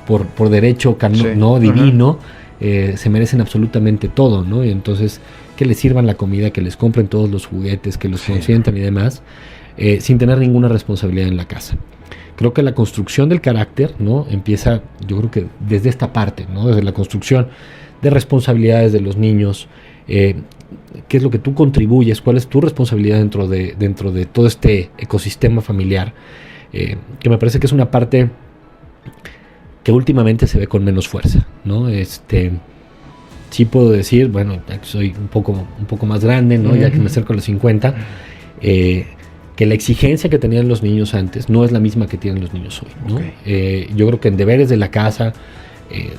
por derecho ¿no? divino, se merecen absolutamente todo, ¿no? Y entonces que les sirvan la comida, que les compren todos los juguetes, que los consientan y demás, sin tener ninguna responsabilidad en la casa. Creo que la construcción del carácter, ¿no? Empieza, yo creo que desde esta parte, ¿no? Desde la construcción de responsabilidades de los niños, qué es lo que tú contribuyes, cuál es tu responsabilidad dentro de todo este ecosistema familiar, que me parece que es una parte que últimamente se ve con menos fuerza, ¿no? Sí puedo decir, bueno, ya que soy un poco más grande, ¿no? Ya que me acerco a los 50, que la exigencia que tenían los niños antes no es la misma que tienen los niños hoy, ¿no? Okay. Yo creo que en deberes de la casa,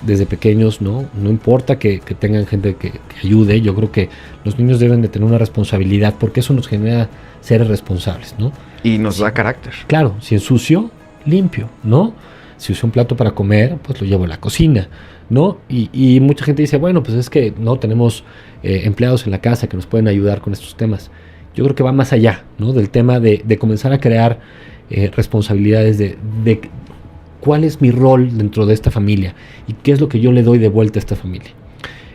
desde pequeños, no importa que tengan gente que ayude, yo creo que los niños deben de tener una responsabilidad porque eso nos genera seres responsables, ¿no? Y nos da carácter. Claro, si ensucio, limpio, ¿no? Si uso un plato para comer, pues lo llevo a la cocina, ¿no? Y mucha gente dice, bueno, pues es que no tenemos empleados en la casa que nos pueden ayudar con estos temas. yo creo que va más allá, ¿no? Del tema de comenzar a crear responsabilidades de cuál es mi rol dentro de esta familia y qué es lo que yo le doy de vuelta a esta familia.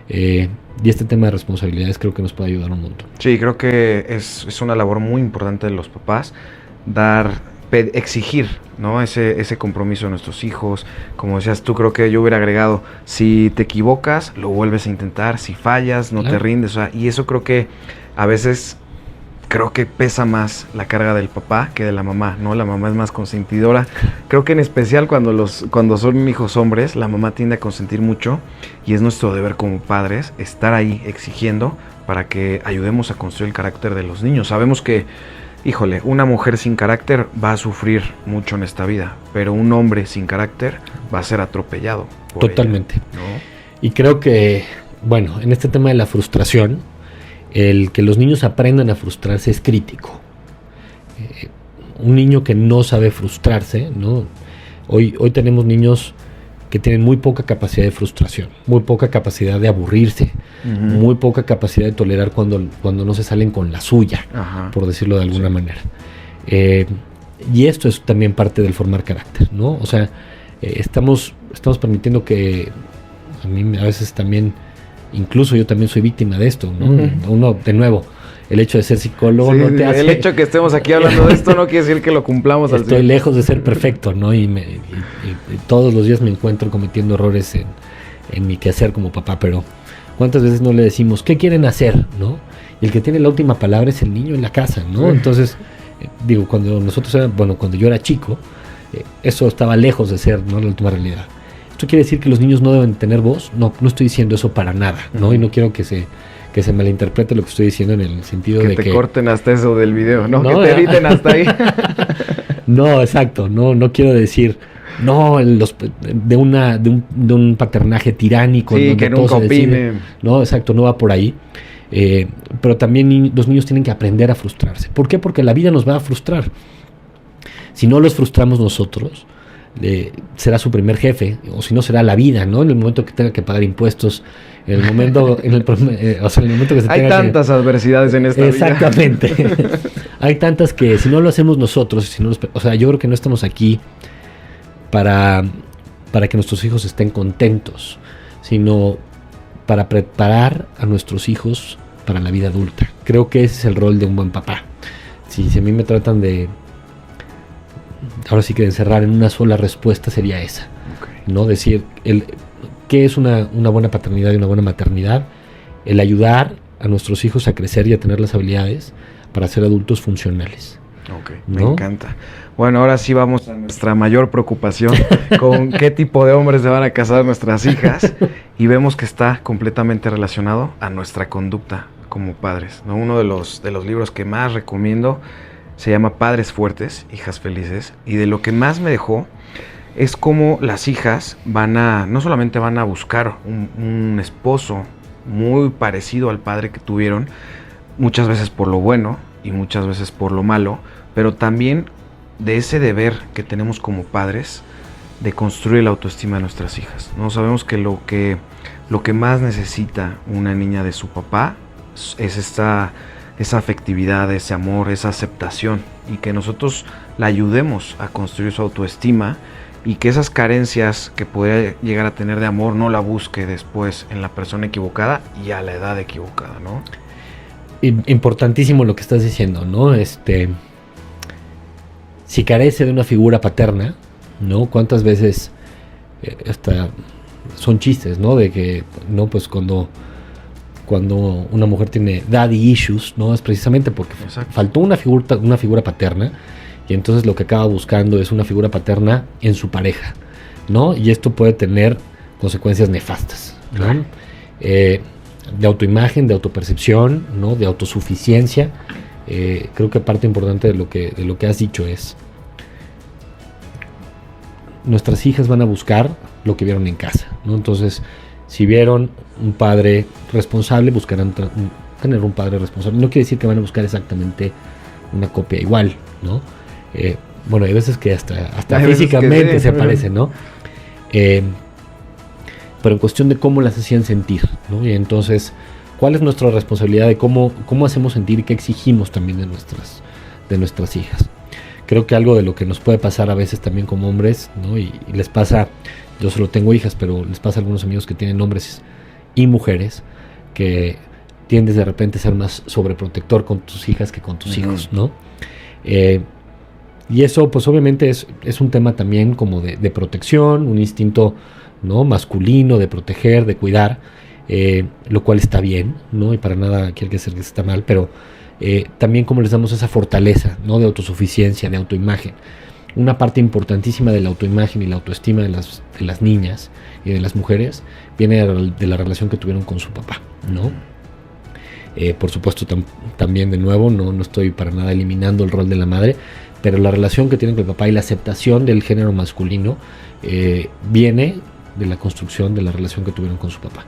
Y este tema de responsabilidades creo que nos puede ayudar un montón. Sí, creo que es una labor muy importante de los papás, exigir, ¿no? Ese compromiso de nuestros hijos. Como decías tú, creo que yo hubiera agregado, si te equivocas, lo vuelves a intentar, si fallas, no te rindes. O sea, y eso creo que a veces pesa más la carga del papá que de la mamá, ¿no? La mamá es más consentidora. Creo que en especial cuando son hijos hombres, la mamá tiende a consentir mucho y es nuestro deber como padres estar ahí exigiendo para que ayudemos a construir el carácter de los niños. Sabemos que, híjole, una mujer sin carácter va a sufrir mucho en esta vida, pero un hombre sin carácter va a ser atropellado por totalmente ella, ¿no? Y creo que, bueno, en este tema de la frustración, el que los niños aprendan a frustrarse es crítico. Un niño que no sabe frustrarse, ¿no? Hoy tenemos niños que tienen muy poca capacidad de frustración, muy poca capacidad de aburrirse, muy poca capacidad de tolerar cuando no se salen con la suya, por decirlo de alguna manera. Y esto es también parte del formar carácter, ¿no? O sea, estamos permitiendo que a mí a veces también, incluso yo también soy víctima de esto, ¿no? Uno, de nuevo, el hecho de ser psicólogo no te hace... El hecho que estemos aquí hablando de esto no quiere decir que lo cumplamos al 100%. Estoy lejos de ser perfecto, ¿no? Y todos los días me encuentro cometiendo errores en mi quehacer como papá, pero ¿cuántas veces no le decimos qué quieren hacer, ¿no? Y el que tiene la última palabra es el niño en la casa, ¿no? Sí. Entonces, digo, cuando yo era chico, eso estaba lejos de ser, ¿no?, la última realidad. ¿Esto quiere decir que los niños no deben tener voz? No estoy diciendo eso para nada, ¿no? Y no quiero que se malinterprete lo que estoy diciendo en el sentido de que... te corten hasta eso del video, ¿no? Que te editen hasta ahí. No, exacto, no quiero decir... No, de un paternaje tiránico. Sí, que nunca opinen. No, exacto, no va por ahí. Pero también los niños tienen que aprender a frustrarse. ¿Por qué? Porque la vida nos va a frustrar. Si no los frustramos nosotros, será su primer jefe, o si no será la vida, ¿no? En el momento que tenga que pagar impuestos, en el momento que se hay tantas adversidades en esta vida. Exactamente. Hay tantas que si no lo hacemos nosotros, o sea, yo creo que no estamos aquí para que nuestros hijos estén contentos, sino para preparar a nuestros hijos para la vida adulta. Creo que ese es el rol de un buen papá. Si a mí me tratan ahora sí que de encerrar en una sola respuesta sería esa, ¿no? Decir, ¿qué es una buena paternidad y una buena maternidad? El ayudar a nuestros hijos a crecer y a tener las habilidades para ser adultos funcionales. Ok, ¿no? Me encanta. Bueno, ahora sí vamos a nuestra mayor preocupación, con qué tipo de hombres se van a casar nuestras hijas, y vemos que está completamente relacionado a nuestra conducta como padres, ¿no? Uno de los libros que más recomiendo se llama Padres Fuertes, Hijas Felices, y de lo que más me dejó es cómo las hijas no solamente van a buscar un esposo muy parecido al padre que tuvieron, muchas veces por lo bueno y muchas veces por lo malo, pero también de ese deber que tenemos como padres de construir la autoestima de nuestras hijas, ¿no? Sabemos que lo que más necesita una niña de su papá es esa afectividad, ese amor, esa aceptación, y que nosotros la ayudemos a construir su autoestima, y que esas carencias que podría llegar a tener de amor no la busque después en la persona equivocada y a la edad equivocada, ¿no? Importantísimo lo que estás diciendo, ¿no? Si carece de una figura paterna, ¿no? ¿Cuántas veces hasta son chistes, ¿no? De que, no, pues cuando una mujer tiene daddy issues, ¿no? Es precisamente porque faltó una figura paterna, y entonces lo que acaba buscando es una figura paterna en su pareja, ¿no? Y esto puede tener consecuencias nefastas, ¿no? Claro. De autoimagen, de autopercepción, ¿no? De autosuficiencia. Creo que parte importante de lo que has dicho es: nuestras hijas van a buscar lo que vieron en casa, ¿no? Entonces, si vieron un padre responsable, buscarán tener un padre responsable. No quiere decir que van a buscar exactamente una copia igual, ¿no? Bueno, hay veces que hasta físicamente que sí, se parecen, ¿no? Pero en cuestión de cómo las hacían sentir, ¿no? Y entonces, ¿Cuál es nuestra responsabilidad de cómo hacemos sentir y qué exigimos también de nuestras hijas? Creo que algo de lo que nos puede pasar a veces también como hombres, ¿no? Y les pasa, yo solo tengo hijas, pero les pasa a algunos amigos que tienen hombres y mujeres, que tiendes de repente a ser más sobreprotector con tus hijas que con tus hijos, ¿no? Y eso pues obviamente es un tema también como de protección, un instinto, ¿no?, masculino de proteger, de cuidar, lo cual está bien, ¿no? Y para nada quiere decir que está mal, pero también como les damos esa fortaleza, ¿no?, de autosuficiencia, de autoimagen. Una parte importantísima de la autoimagen y la autoestima de las niñas y de las mujeres viene de la relación que tuvieron con su papá, ¿no? Por supuesto también de nuevo no estoy para nada eliminando el rol de la madre, pero la relación que tienen con el papá y la aceptación del género masculino viene de la construcción de la relación que tuvieron con su papá.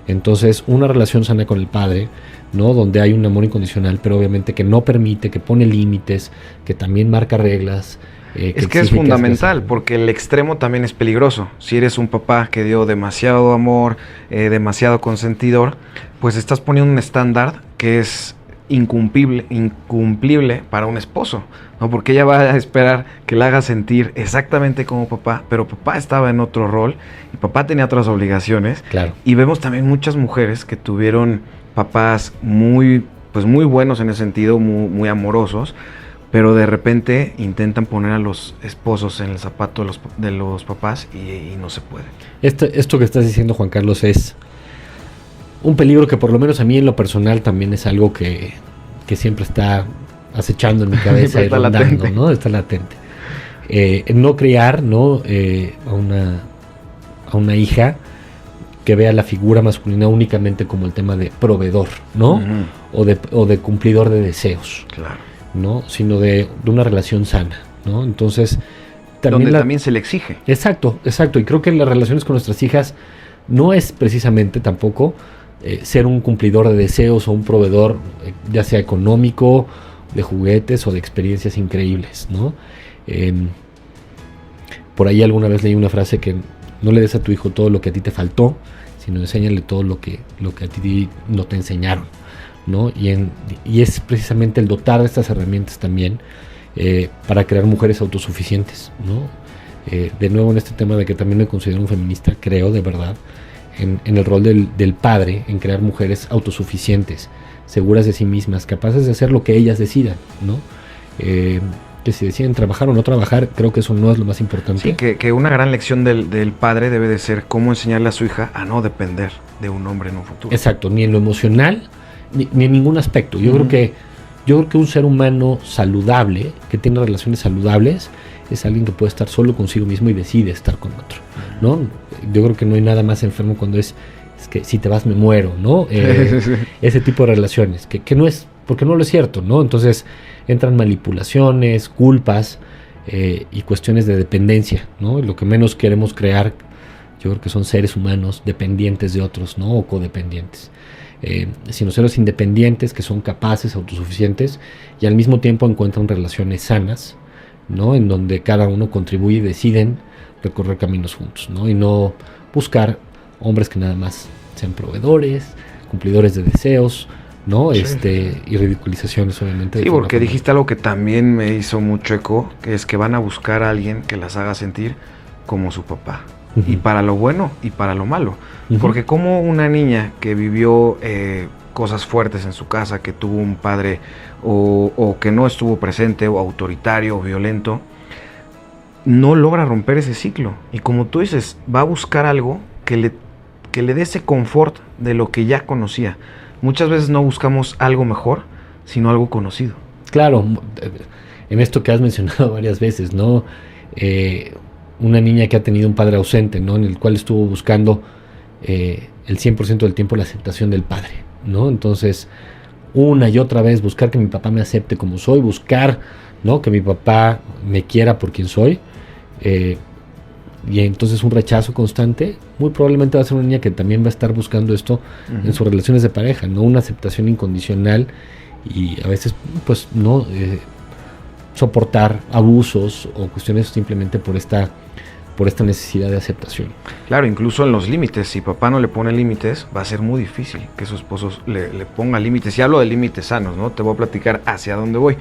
Entonces, una relación sana con el padre, ¿no?, donde hay un amor incondicional, pero obviamente que no permite, que pone límites, que también marca reglas. Es que es fundamental, porque el extremo también es peligroso. Si eres un papá que dio demasiado amor, demasiado consentidor, pues estás poniendo un estándar que es incumplible para un esposo, ¿no? Porque ella va a esperar que la haga sentir exactamente como papá, pero papá estaba en otro rol y papá tenía otras obligaciones. Claro. Y vemos también muchas mujeres que tuvieron papás muy buenos en ese sentido, muy amorosos, pero de repente intentan poner a los esposos en el zapato de los papás y no se puede. Esto que estás diciendo, Juan Carlos, es un peligro que por lo menos a mí en lo personal también es algo que siempre está acechando en mi cabeza y rondando, latente, ¿no? Está latente. No criar, ¿no?, a una hija que vea la figura masculina únicamente como el tema de proveedor, ¿no? Uh-huh. o de cumplidor de deseos. Claro. ¿No? Sino de una relación sana, ¿no? Entonces también se le exige. Exacto. Y creo que las relaciones con nuestras hijas no es precisamente tampoco ser un cumplidor de deseos o un proveedor, ya sea económico, de juguetes o de experiencias increíbles, ¿no? Por ahí alguna vez leí una frase que no le des a tu hijo todo lo que a ti te faltó, sino enséñale todo lo que a ti no te enseñaron, ¿no? Y es precisamente el dotar de estas herramientas también para crear mujeres autosuficientes, ¿no? De nuevo en este tema de que también me considero un feminista, creo de verdad en el rol del padre, en crear mujeres autosuficientes, seguras de sí mismas, capaces de hacer lo que ellas decidan, ¿no? Que si deciden trabajar o no trabajar, creo que eso no es lo más importante. Sí, que una gran lección del padre debe de ser cómo enseñarle a su hija a no depender de un hombre en un futuro. Exacto, ni en lo emocional, ni en ningún aspecto. Yo creo que un ser humano saludable, que tiene relaciones saludables, es alguien que puede estar solo consigo mismo y decide estar con otro, ¿no? Yo creo que no hay nada más enfermo cuando es que si te vas me muero, ¿no? Ese tipo de relaciones, que no es, porque no lo es cierto, ¿no? Entonces entran manipulaciones, culpas y cuestiones de dependencia, ¿no? Lo que menos queremos crear, yo creo que son seres humanos dependientes de otros, ¿no? O codependientes. Sino seres independientes que son capaces, autosuficientes y al mismo tiempo encuentran relaciones sanas, ¿no? En donde cada uno contribuye y deciden recorrer caminos juntos, ¿no? Y no buscar hombres que nada más sean proveedores, cumplidores de deseos, ¿no? Sí. Y ridiculizaciones, obviamente. Sí, porque dijiste algo que también me hizo mucho eco, que es que van a buscar a alguien que las haga sentir como su papá. Uh-huh. Y para lo bueno y para lo malo. Uh-huh. Porque como una niña que vivió cosas fuertes en su casa, que tuvo un padre o que no estuvo presente, o autoritario o violento, no logra romper ese ciclo. Y como tú dices, va a buscar algo que le dé ese confort de lo que ya conocía. Muchas veces no buscamos algo mejor, sino algo conocido. Claro, en esto que has mencionado varias veces, ¿no? Una niña que ha tenido un padre ausente, ¿no? En el cual estuvo buscando el 100% del tiempo la aceptación del padre, ¿no? Entonces, una y otra vez buscar que mi papá me acepte como soy, buscar, ¿no?, que mi papá me quiera por quien soy, y entonces un rechazo constante, muy probablemente va a ser una niña que también va a estar buscando esto uh-huh. en sus relaciones de pareja, ¿no? Una aceptación incondicional y a veces, pues, no soportar abusos o cuestiones simplemente por esta por esta necesidad de aceptación. Claro, incluso en los límites, si papá no le pone límites, va a ser muy difícil que su esposo le ponga límites. Y hablo de límites sanos, ¿no? Te voy a platicar hacia dónde voy.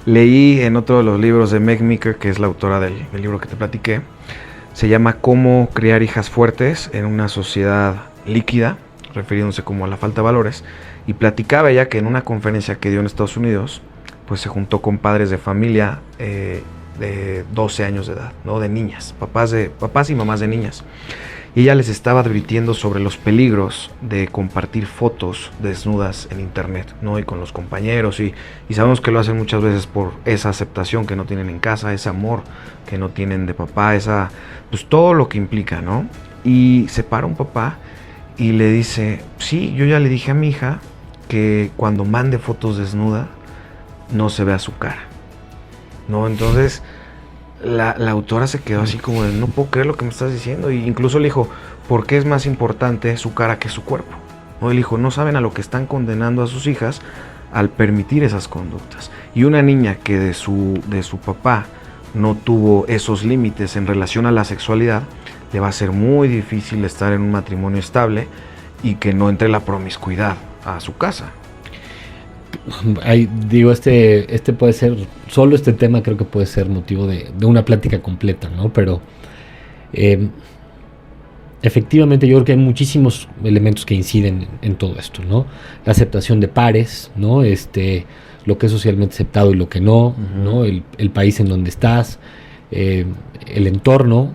Leí en otro de los libros de Meg Meeker, que es la autora del libro que te platiqué, se llama Cómo criar hijas fuertes en una sociedad líquida, refiriéndose como a la falta de valores, y platicaba ella que en una conferencia que dio en Estados Unidos, pues se juntó con padres de familia de 12 años de edad, ¿no? De niñas, papás y mamás de niñas. Y ella les estaba advirtiendo sobre los peligros de compartir fotos desnudas en internet, ¿no? Y con los compañeros, y sabemos que lo hacen muchas veces por esa aceptación que no tienen en casa, ese amor que no tienen de papá, pues todo lo que implica, ¿no? Y se para un papá y le dice, sí, yo ya le dije a mi hija que cuando mande fotos desnuda no se vea su cara, ¿no? Entonces la autora se quedó así como de, no puedo creer lo que me estás diciendo. Y incluso le dijo, ¿por qué es más importante su cara que su cuerpo? ¿No? Él dijo, no saben a lo que están condenando a sus hijas al permitir esas conductas. Y una niña que de su papá no tuvo esos límites en relación a la sexualidad, le va a ser muy difícil estar en un matrimonio estable y que no entre la promiscuidad a su casa. Digo, este puede ser, solo este tema creo que puede ser motivo de una plática completa, ¿no? Pero efectivamente yo creo que hay muchísimos elementos que inciden en todo esto, ¿no? La aceptación de pares, ¿no? Lo que es socialmente aceptado y lo que no, ¿no? El país en donde estás, el entorno.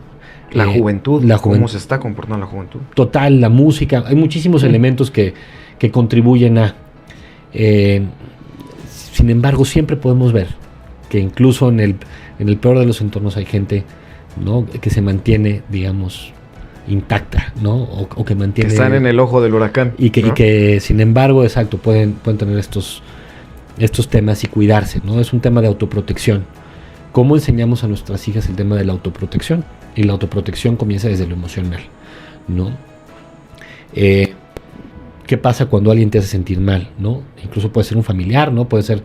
La juventud, cómo se está comportando la juventud. Total, la música, hay muchísimos elementos que contribuyen a... sin embargo, siempre podemos ver que incluso en el peor de los entornos hay gente, ¿no? Que se mantiene, digamos, intacta, ¿no? O que mantiene... Que están en el ojo del huracán. Y que sin embargo, exacto, pueden tener estos temas y cuidarse, ¿no? Es un tema de autoprotección. ¿Cómo enseñamos a nuestras hijas el tema de la autoprotección? Y la autoprotección comienza desde lo emocional, ¿no? ¿Qué pasa cuando alguien te hace sentir mal, ¿no? Incluso puede ser un familiar, ¿no? Puede ser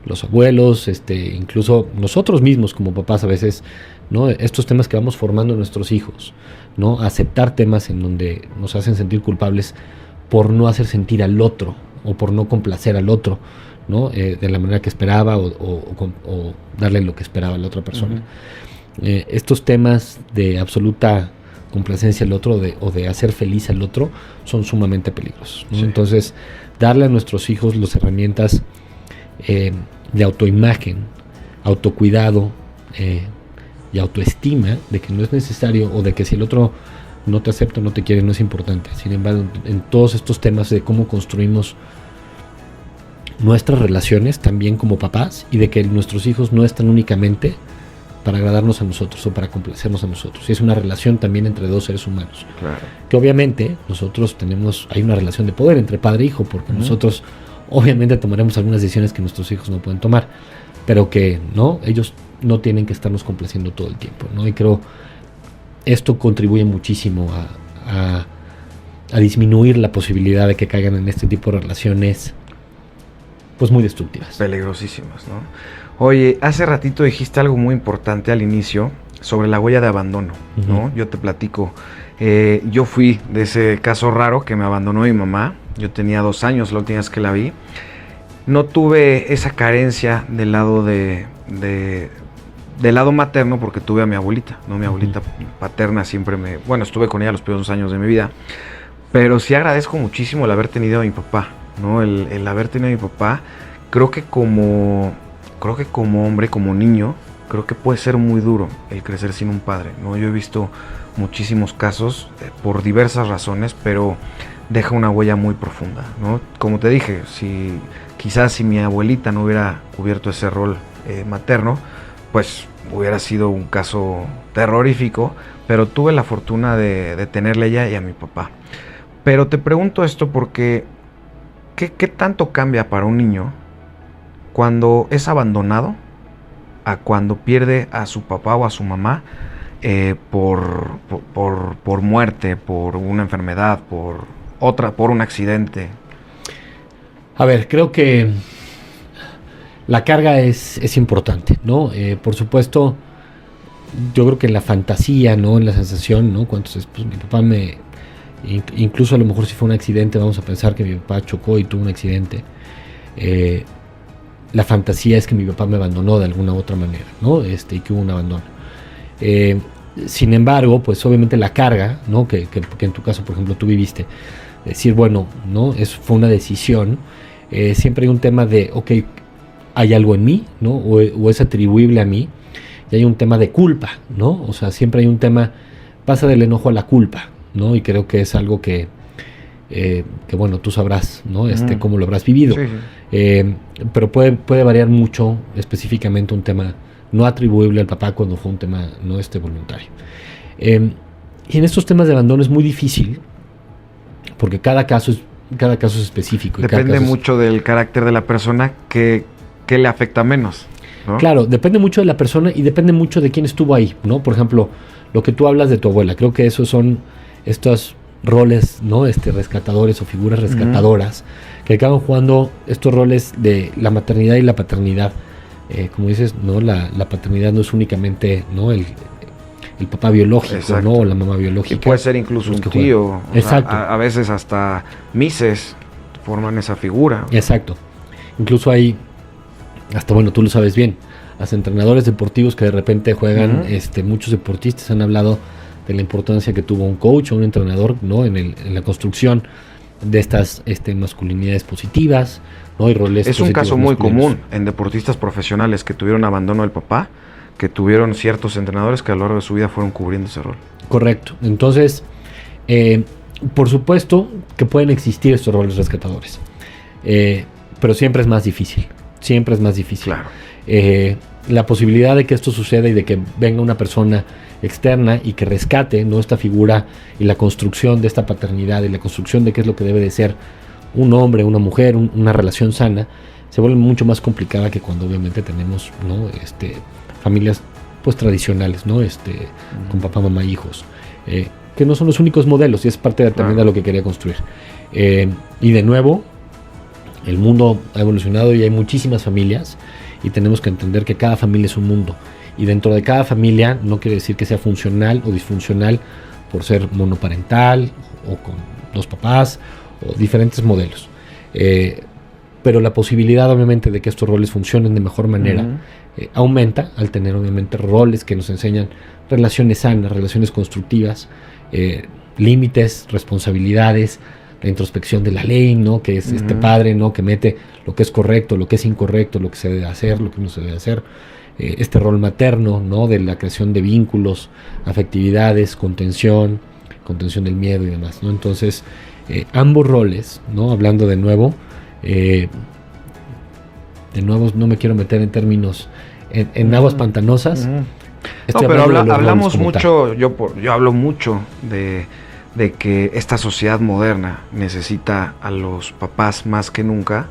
los abuelos, incluso nosotros mismos como papás a veces, ¿no? Estos temas que vamos formando en nuestros hijos, ¿no? Aceptar temas en donde nos hacen sentir culpables por no hacer sentir al otro o por no complacer al otro, ¿no? De la manera que esperaba o darle lo que esperaba la otra persona. Estos temas de absoluta complacencia al otro o de hacer feliz al otro son sumamente peligrosos, ¿no? Sí. Entonces, darle a nuestros hijos las herramientas de autoimagen, autocuidado y autoestima de que no es necesario o de que si el otro no te acepta, no te quiere, no es importante. Sin embargo, en todos estos temas de cómo construimos nuestras relaciones también como papás y de que nuestros hijos no están únicamente para agradarnos a nosotros o para complacernos a nosotros. Es una relación también entre dos seres humanos. Claro. Que obviamente nosotros hay una relación de poder entre padre e hijo, porque nosotros obviamente tomaremos algunas decisiones que nuestros hijos no pueden tomar, pero que no, ellos no tienen que estarnos complaciendo todo el tiempo, ¿no? Y creo esto contribuye muchísimo a disminuir la posibilidad de que caigan en este tipo de relaciones pues muy destructivas. Peligrosísimas, ¿no? Oye, hace ratito dijiste algo muy importante al inicio sobre la huella de abandono, ¿no? Yo te platico. Yo fui de ese caso raro que me abandonó mi mamá. Yo tenía 2 años la última vez que la vi. No tuve esa carencia del lado del lado materno porque tuve a mi abuelita, ¿no? Mi abuelita paterna siempre estuve con ella los primeros 2 años de mi vida. Pero sí agradezco muchísimo el haber tenido a mi papá, ¿no? El haber tenido a mi papá, creo que como hombre, como niño, creo que puede ser muy duro el crecer sin un padre, ¿no? Yo he visto muchísimos casos por diversas razones, pero deja una huella muy profunda, ¿no? Como te dije, quizás si mi abuelita no hubiera cubierto ese rol materno, pues hubiera sido un caso terrorífico, pero tuve la fortuna de tenerle a ella y a mi papá. Pero te pregunto esto porque ¿qué tanto cambia para un niño cuando es abandonado a cuando pierde a su papá o a su mamá por muerte, por una enfermedad, por un accidente? A ver, creo que la carga es importante, ¿no? Por supuesto, yo creo que en la fantasía, ¿no? En la sensación, ¿no? Cuando pues, mi papá incluso a lo mejor si fue un accidente, vamos a pensar que mi papá chocó y tuvo un accidente. La fantasía es que mi papá me abandonó de alguna u otra manera, ¿no? Y que hubo un abandono. Sin embargo, pues obviamente la carga, ¿no? Que en tu caso, por ejemplo, tú viviste, decir, bueno, ¿no? Eso fue una decisión. Siempre hay un tema de, ok, hay algo en mí, ¿no? O es atribuible a mí. Y hay un tema de culpa, ¿no? O sea, siempre hay un tema, pasa del enojo a la culpa, ¿no? Y creo que es algo que bueno, tú sabrás, ¿no? Cómo lo habrás vivido. Sí, sí. Pero puede variar mucho específicamente un tema no atribuible al papá cuando fue un tema no voluntario. Y en estos temas de abandono es muy difícil porque cada caso es específico. Depende mucho del carácter de la persona que le afecta menos, ¿no? Claro, depende mucho de la persona y depende mucho de quién estuvo ahí, ¿no? Por ejemplo, lo que tú hablas de tu abuela, creo que esos son estos roles, ¿no? Rescatadores o figuras rescatadoras que acaban jugando estos roles de la maternidad y la paternidad. Como dices, ¿no? La paternidad no es únicamente, ¿no? El papá biológico, exacto, ¿no? O la mamá biológica. Y puede ser incluso un tío. Exacto. A veces hasta mises forman esa figura. Exacto. Incluso hay, hasta bueno, tú lo sabes bien, hasta entrenadores deportivos que de repente juegan, muchos deportistas han hablado de la importancia que tuvo un coach o un entrenador, ¿no? En la construcción de estas masculinidades positivas, ¿no? Y roles es un caso muy masculinos. común en deportistas profesionales que tuvieron abandono del papá, que tuvieron ciertos entrenadores que a lo largo de su vida fueron cubriendo ese rol. Correcto. Entonces, por supuesto que pueden existir estos roles rescatadores, pero siempre es más difícil. Siempre es más difícil. Claro. La posibilidad de que esto suceda y de que venga una persona externa y que rescate, ¿no? Esta figura y la construcción de esta paternidad y la construcción de qué es lo que debe de ser un hombre, una mujer, una relación sana, se vuelve mucho más complicada que cuando obviamente tenemos, ¿no? Familias pues tradicionales, ¿no? Con papá, mamá, hijos, que no son los únicos modelos y es parte también de lo que quería construir. Y de nuevo, el mundo ha evolucionado y hay muchísimas familias y tenemos que entender que cada familia es un mundo. Y dentro de cada familia no quiere decir que sea funcional o disfuncional por ser monoparental o con dos papás o diferentes modelos. Pero la posibilidad obviamente de que estos roles funcionen de mejor manera aumenta al tener obviamente roles que nos enseñan relaciones sanas, relaciones constructivas, límites, responsabilidades, la introspección de la ley, ¿no? Que es este padre, ¿no? Que mete lo que es correcto, lo que es incorrecto, lo que se debe hacer, lo que no se debe hacer. Este rol materno, ¿no? De la creación de vínculos, afectividades, contención del miedo y demás, ¿no? Entonces, ambos roles, ¿no? Hablando de nuevo no me quiero meter en términos en aguas pantanosas. No, pero hablamos mucho, yo hablo mucho de que esta sociedad moderna necesita a los papás más que nunca.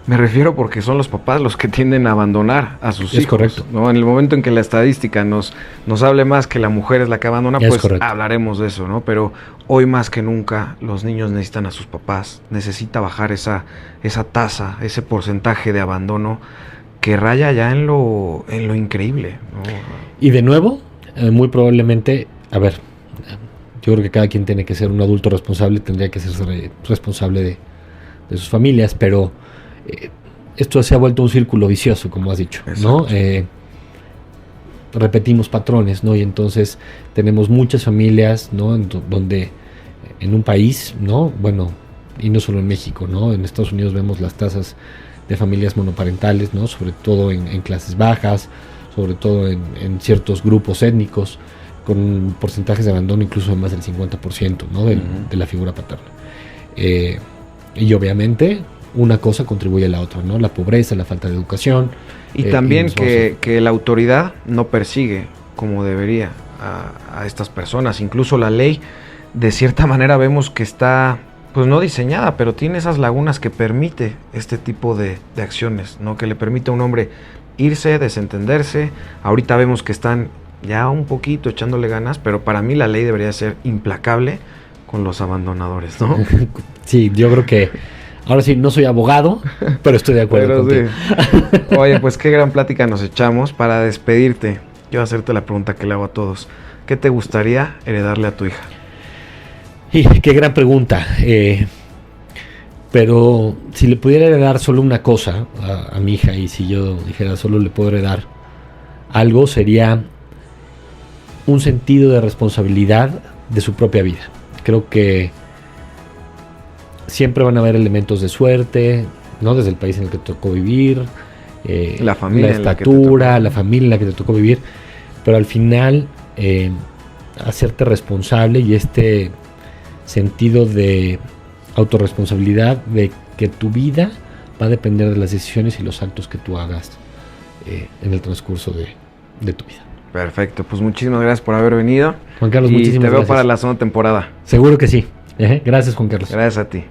Me refiero porque son los papás los que tienden a abandonar a sus hijos. Es correcto. ¿No? En el momento en que la estadística nos hable más que la mujer es la que abandona, pues hablaremos de eso, ¿no? Pero hoy más que nunca los niños necesitan a sus papás. Necesita bajar esa tasa, ese porcentaje de abandono que raya ya en lo increíble, ¿no? Y de nuevo, muy probablemente, a ver, yo creo que cada quien tiene que ser un adulto responsable, tendría que ser responsable de sus familias, pero esto se ha vuelto un círculo vicioso, como has dicho, ¿no? Repetimos patrones, ¿no? Y entonces tenemos muchas familias, ¿no? Donde en un país, ¿no? Bueno, y no solo en México, ¿no? En Estados Unidos vemos las tasas de familias monoparentales, ¿no? Sobre todo en clases bajas, sobre todo en ciertos grupos étnicos, con porcentajes de abandono incluso de más del 50%, ¿no? De la figura paterna. Y obviamente una cosa contribuye a la otra, ¿no? La pobreza, la falta de educación. Y también que la autoridad no persigue como debería a estas personas. Incluso la ley, de cierta manera, vemos que está, pues no diseñada, pero tiene esas lagunas que permite este tipo de acciones, ¿no? Que le permite a un hombre irse, desentenderse. Ahorita vemos que están ya un poquito echándole ganas, pero para mí la ley debería ser implacable con los abandonadores, ¿no? Sí, yo creo que ahora sí, no soy abogado, pero estoy de acuerdo contigo. Sí. Oye, pues qué gran plática nos echamos. Para despedirte, quiero hacerte la pregunta que le hago a todos. ¿Qué te gustaría heredarle a tu hija? Y qué gran pregunta. Pero si le pudiera heredar solo una cosa a mi hija, y si yo dijera solo le puedo heredar algo, sería un sentido de responsabilidad de su propia vida. Creo que siempre van a haber elementos de suerte, ¿no? Desde el país en el que te tocó vivir, la familia, la estatura, la familia en la que te tocó vivir, pero al final hacerte responsable y este sentido de autorresponsabilidad de que tu vida va a depender de las decisiones y los actos que tú hagas en el transcurso de tu vida. Perfecto, pues muchísimas gracias por haber venido. Juan Carlos, y muchísimas te veo gracias. para la segunda temporada. Seguro que sí. Gracias, Juan Carlos. Gracias a ti.